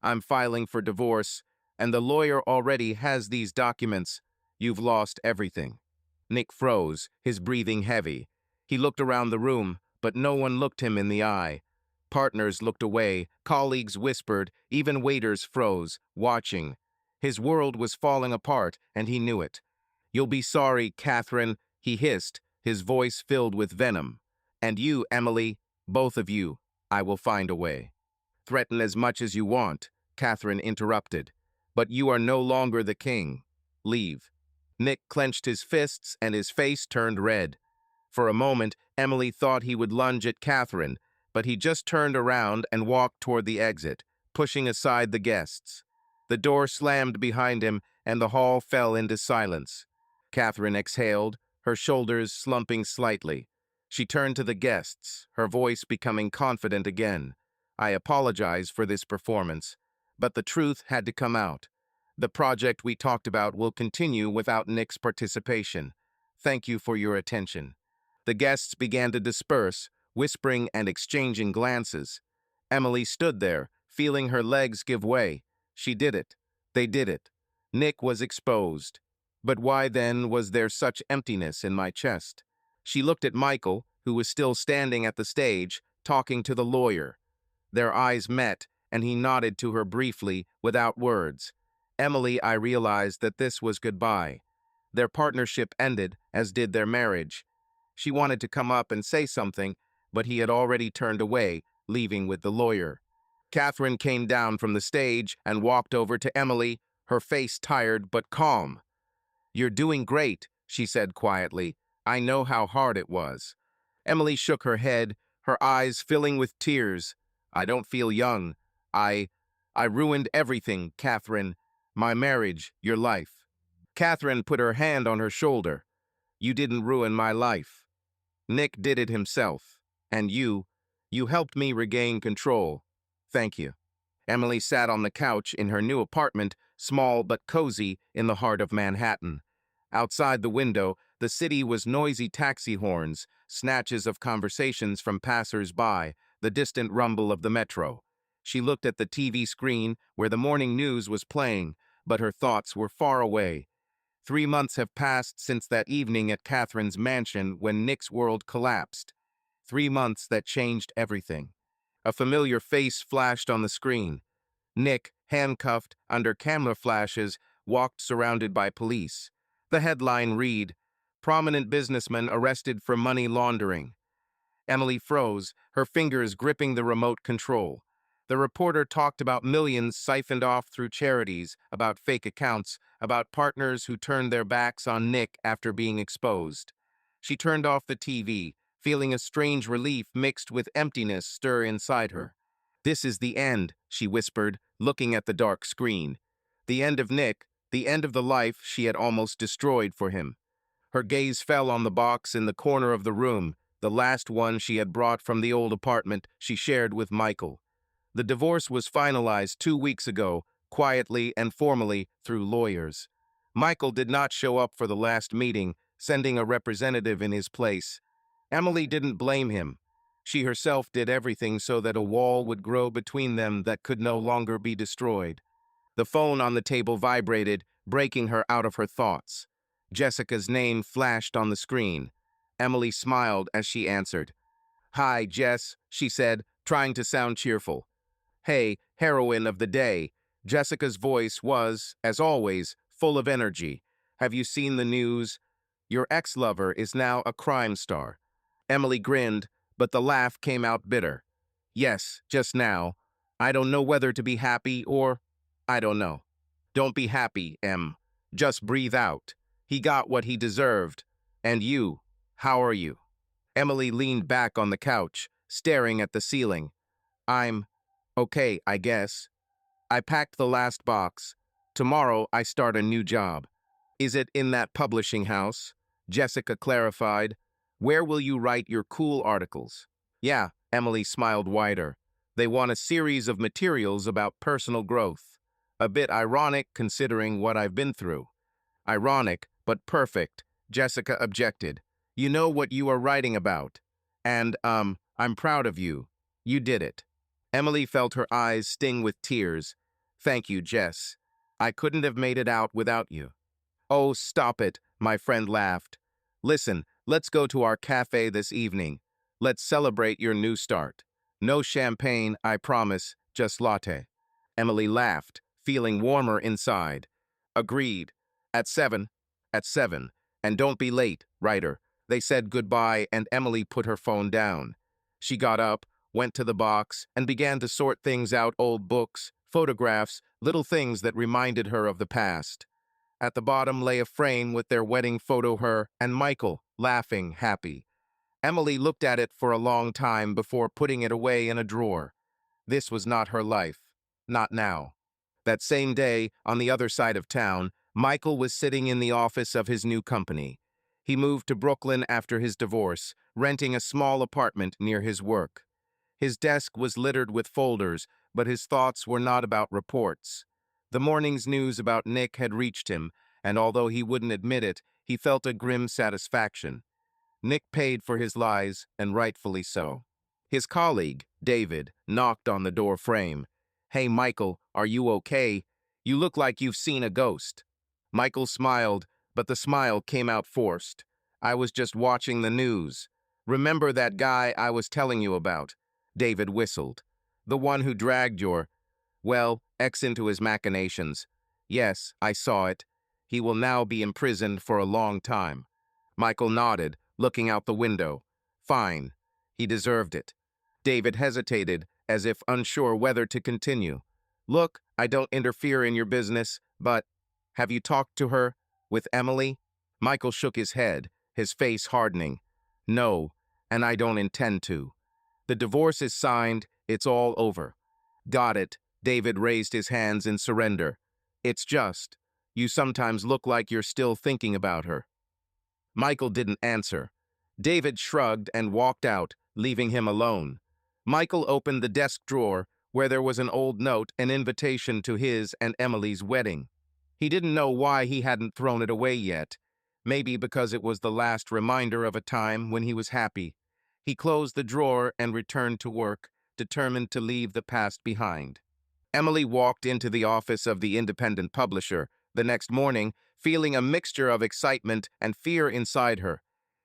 Speaker 1: I'm filing for divorce, and the lawyer already has these documents. You've lost everything. Nick froze, his breathing heavy. He looked around the room, but no one looked him in the eye. Partners looked away, colleagues whispered, even waiters froze, watching. His world was falling apart, and he knew it. "You'll be sorry, Catherine," he hissed, his voice filled with venom. "And you, Emily, both of you, I will find a way." "Threaten as much as you want," Catherine interrupted. "But you are no longer the king. Leave." Nick clenched his fists and his face turned red. For a moment, Emily thought he would lunge at Catherine, but he just turned around and walked toward the exit, pushing aside the guests. The door slammed behind him, and the hall fell into silence. Catherine exhaled, her shoulders slumping slightly. She turned to the guests, her voice becoming confident again. "I apologize for this performance, but the truth had to come out. The project we talked about will continue without Nick's participation. Thank you for your attention." The guests began to disperse, whispering and exchanging glances. Emily stood there, feeling her legs give way. She did it. They did it. Nick was exposed. But why then was there such emptiness in my chest? She looked at Michael, who was still standing at the stage, talking to the lawyer. Their eyes met, and he nodded to her briefly, without words. Emily, I realized that this was goodbye. Their partnership ended, as did their marriage. She wanted to come up and say something, but he had already turned away, leaving with the lawyer. Catherine came down from the stage and walked over to Emily, her face tired but calm. "You're doing great," she said quietly. "I know how hard it was." Emily shook her head, her eyes filling with tears. "I don't feel young. I ruined everything, Catherine. My marriage, your life." Catherine put her hand on her shoulder. "You didn't ruin my life. Nick did it himself. And you helped me regain control. Thank you." Emily sat on the couch in her new apartment, small but cozy, in the heart of Manhattan. Outside the window, the city was noisy taxi horns, snatches of conversations from passers-by, the distant rumble of the metro. She looked at the TV screen where the morning news was playing, but her thoughts were far away. 3 months have passed since that evening at Catherine's mansion when Nick's world collapsed. 3 months that changed everything. A familiar face flashed on the screen. Nick, handcuffed under camera flashes, walked surrounded by police. The headline read, "Prominent businessman arrested for money laundering." Emily froze, her fingers gripping the remote control. The reporter talked about millions siphoned off through charities, about fake accounts, about partners who turned their backs on Nick after being exposed. She turned off the TV, feeling a strange relief mixed with emptiness stir inside her. "This is the end," she whispered, looking at the dark screen. The end of Nick, the end of the life she had almost destroyed for him. Her gaze fell on the box in the corner of the room, the last one she had brought from the old apartment she shared with Michael. The divorce was finalized 2 weeks ago, quietly and formally through lawyers. Michael did not show up for the last meeting, sending a representative in his place. Emily didn't blame him. She herself did everything so that a wall would grow between them that could no longer be destroyed. The phone on the table vibrated, breaking her out of her thoughts. Jessica's name flashed on the screen. Emily smiled as she answered. "Hi, Jess," she said, trying to sound cheerful. "Hey, heroine of the day." Jessica's voice was, as always, full of energy. "Have you seen the news? Your ex-lover is now a crime star." Emily grinned, but the laugh came out bitter. "Yes, just now. I don't know whether to be happy or... I don't know." "Don't be happy, Em. Just breathe out. He got what he deserved. And you, how are you?" Emily leaned back on the couch, staring at the ceiling. "I'm okay, I guess. I packed the last box. Tomorrow I start a new job." "Is it in that publishing house?" Jessica clarified. "Where will you write your cool articles?" "Yeah," Emily smiled wider. "They want a series of materials about personal growth. A bit ironic considering what I've been through." "Ironic, but perfect," Jessica objected. "You know what you are writing about. And, I'm proud of you. You did it." Emily felt her eyes sting with tears. "Thank you, Jess. I couldn't have made it out without you." "Oh, stop it," my friend laughed. Listen, let's go to our cafe this evening. Let's celebrate your new start. No champagne, I promise, just latte. Emily laughed, feeling warmer inside. Agreed. At 7. At 7. And don't be late, writer. They said goodbye and Emily put her phone down. She got up, went to the box, and began to sort things out: old books, photographs, little things that reminded her of the past. At the bottom lay a frame with their wedding photo, her and Michael, laughing, happy. Emily looked at it for a long time before putting it away in a drawer. This was not her life. Not now. That same day, on the other side of town, Michael was sitting in the office of his new company. He moved to Brooklyn after his divorce, renting a small apartment near his work. His desk was littered with folders, but his thoughts were not about reports. The morning's news about Nick had reached him, and although he wouldn't admit it, he felt a grim satisfaction. Nick paid for his lies, and rightfully so. His colleague, David, knocked on the door frame. "Hey, Michael, are you okay? You look like you've seen a ghost." Michael smiled, but the smile came out forced. "I was just watching the news. Remember that guy I was telling you about?" David whistled. "The one who dragged your, well, ex into his machinations. Yes, I saw it. He will now be imprisoned for a long time." Michael nodded, looking out the window. "Fine. He deserved it." David hesitated, as if unsure whether to continue. "Look, I don't interfere in your business, but have you talked to her? With Emily?" Michael shook his head, his face hardening. "No, and I don't intend to. The divorce is signed, it's all over." "Got it." David raised his hands in surrender. "It's just, you sometimes look like you're still thinking about her." Michael didn't answer. David shrugged and walked out, leaving him alone. Michael opened the desk drawer, where there was an old note, an invitation to his and Emily's wedding. He didn't know why he hadn't thrown it away yet. Maybe because it was the last reminder of a time when he was happy. He closed the drawer and returned to work, determined to leave the past behind. Emily walked into the office of the independent publisher the next morning, feeling a mixture of excitement and fear inside her.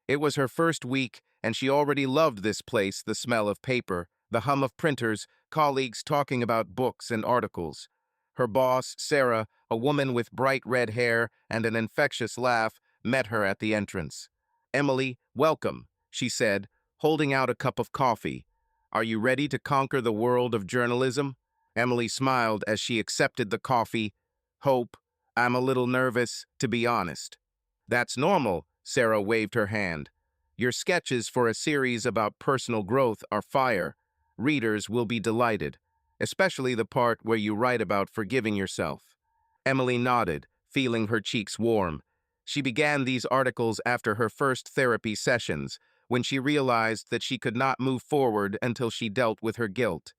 Speaker 1: It was her first week, and she already loved this place: the smell of paper, the hum of printers, colleagues talking about books and articles. Her boss, Sarah, a woman with bright red hair and an infectious laugh, met her at the entrance. "Emily, welcome," she said, holding out a cup of coffee. "Are you ready to conquer the world of journalism?" Emily smiled as she accepted the coffee. "Hope. I'm a little nervous, to be honest." "That's normal," Sarah waved her hand. "Your sketches for a series about personal growth are fire. Readers will be delighted, especially the part where you write about forgiving yourself." Emily nodded, feeling her cheeks warm. She began these articles after her first therapy sessions, when she realized that she could not move forward until she dealt with her guilt.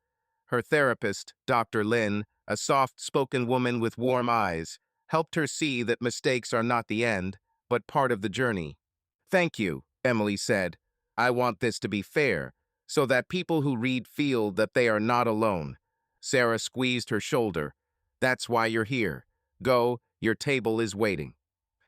Speaker 1: Her therapist, Dr. Lynn, a soft-spoken woman with warm eyes, helped her see that mistakes are not the end, but part of the journey. "Thank you," Emily said. "I want this to be fair, so that people who read feel that they are not alone." Sarah squeezed her shoulder. "That's why you're here. Go, your table is waiting."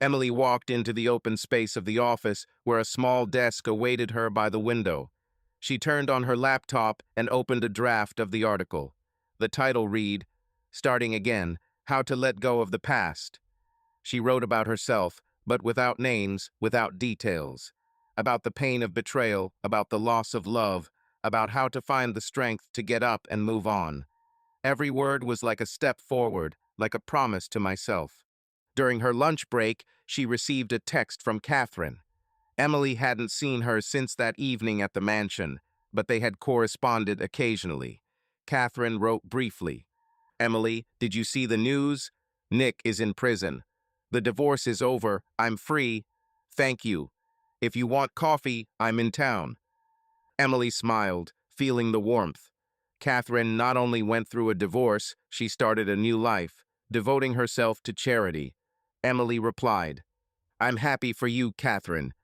Speaker 1: Emily walked into the open space of the office, where a small desk awaited her by the window. She turned on her laptop and opened a draft of the article. The title read, "Starting Again, How to Let Go of the Past." She wrote about herself, but without names, without details. About the pain of betrayal, about the loss of love, about how to find the strength to get up and move on. Every word was like a step forward, like a promise to myself. During her lunch break, she received a text from Catherine. Emily hadn't seen her since that evening at the mansion, but they had corresponded occasionally. Catherine wrote briefly, "Emily, did you see the news? Nick is in prison. The divorce is over. I'm free. Thank you. If you want coffee, I'm in town." Emily smiled, feeling the warmth. Catherine not only went through a divorce, she started a new life, devoting herself to charity. Emily replied, "I'm happy for you, Catherine.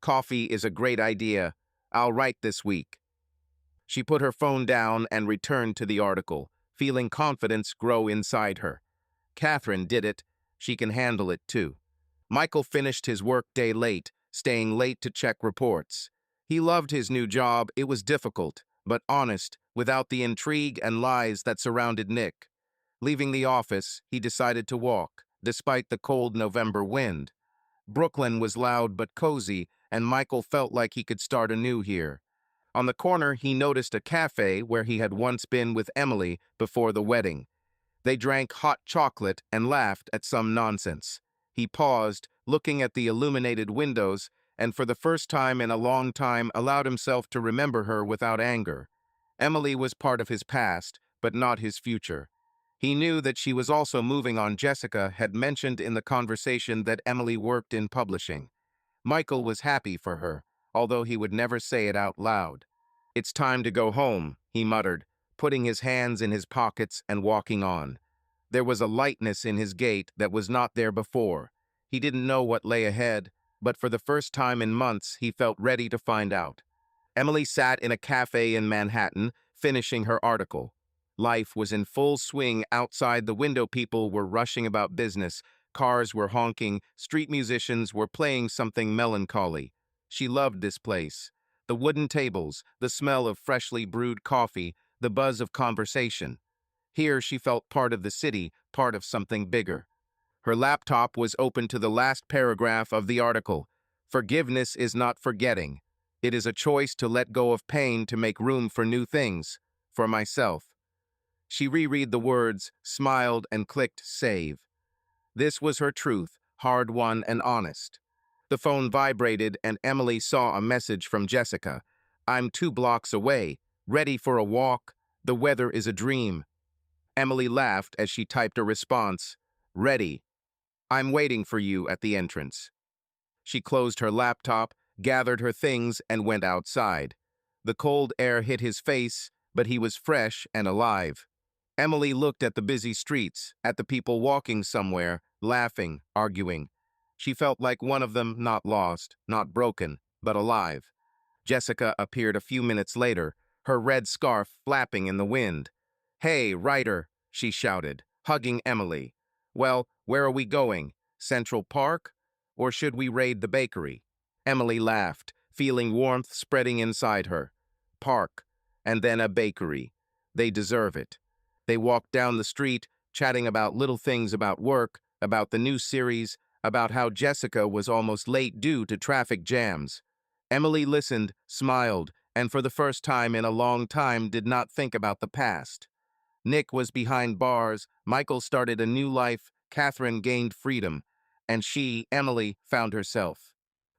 Speaker 1: Coffee is a great idea. I'll write this week." She put her phone down and returned to the article, feeling confidence grow inside her. Catherine did it. She can handle it too. Michael finished his workday late, staying late to check reports. He loved his new job. It was difficult, but honest, without the intrigue and lies that surrounded Nick. Leaving the office, he decided to walk, despite the cold November wind. Brooklyn was loud but cozy, and Michael felt like he could start anew here. On the corner, he noticed a cafe where he had once been with Emily before the wedding. They drank hot chocolate and laughed at some nonsense. He paused, looking at the illuminated windows, and for the first time in a long time allowed himself to remember her without anger. Emily was part of his past, but not his future. He knew that she was also moving on. Jessica had mentioned in the conversation that Emily worked in publishing. Michael was happy for her, although he would never say it out loud. "It's time to go home," he muttered, putting his hands in his pockets and walking on. There was a lightness in his gait that was not there before. He didn't know what lay ahead, but for the first time in months he felt ready to find out. Emily sat in a cafe in Manhattan, finishing her article. Life was in full swing outside. The window people were rushing about business. Cars were honking. Street musicians were playing something melancholy. She loved this place. The wooden tables, the smell of freshly brewed coffee, the buzz of conversation. Here she felt part of the city, part of something bigger. Her laptop was open to the last paragraph of the article. Forgiveness is not forgetting. It is a choice to let go of pain to make room for new things. For myself. She reread the words, smiled, and clicked save. This was her truth, hard-won and honest. The phone vibrated and Emily saw a message from Jessica. "I'm 2 blocks away, ready for a walk. The weather is a dream." Emily laughed as she typed a response. "Ready. I'm waiting for you at the entrance." She closed her laptop, gathered her things, and went outside. The cold air hit his face, but he was fresh and alive. Emily looked at the busy streets, at the people walking somewhere, laughing, arguing. She felt like one of them, not lost, not broken, but alive. Jessica appeared a few minutes later, her red scarf flapping in the wind. "Hey, Ryder," she shouted, hugging Emily. "Well, where are we going? Central Park? Or should we raid the bakery?" Emily laughed, feeling warmth spreading inside her. Park, and then a bakery. They deserve it. They walked down the street, chatting about little things about work, about the new series, about how Jessica was almost late due to traffic jams. Emily listened, smiled, and for the first time in a long time did not think about the past. Nick was behind bars, Michael started a new life, Catherine gained freedom, and she, Emily, found herself.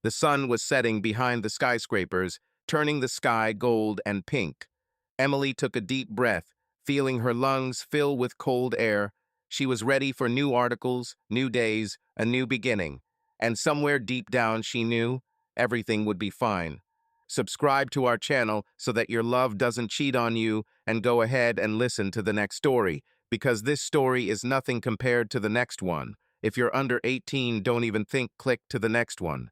Speaker 1: The sun was setting behind the skyscrapers, turning the sky gold and pink. Emily took a deep breath, feeling her lungs fill with cold air. She was ready for new articles, new days, a new beginning. And somewhere deep down she knew everything would be fine. Subscribe to our channel so that your love doesn't cheat on you, and go ahead and listen to the next story, because this story is nothing compared to the next one. If you're under 18, don't even think, click to the next one.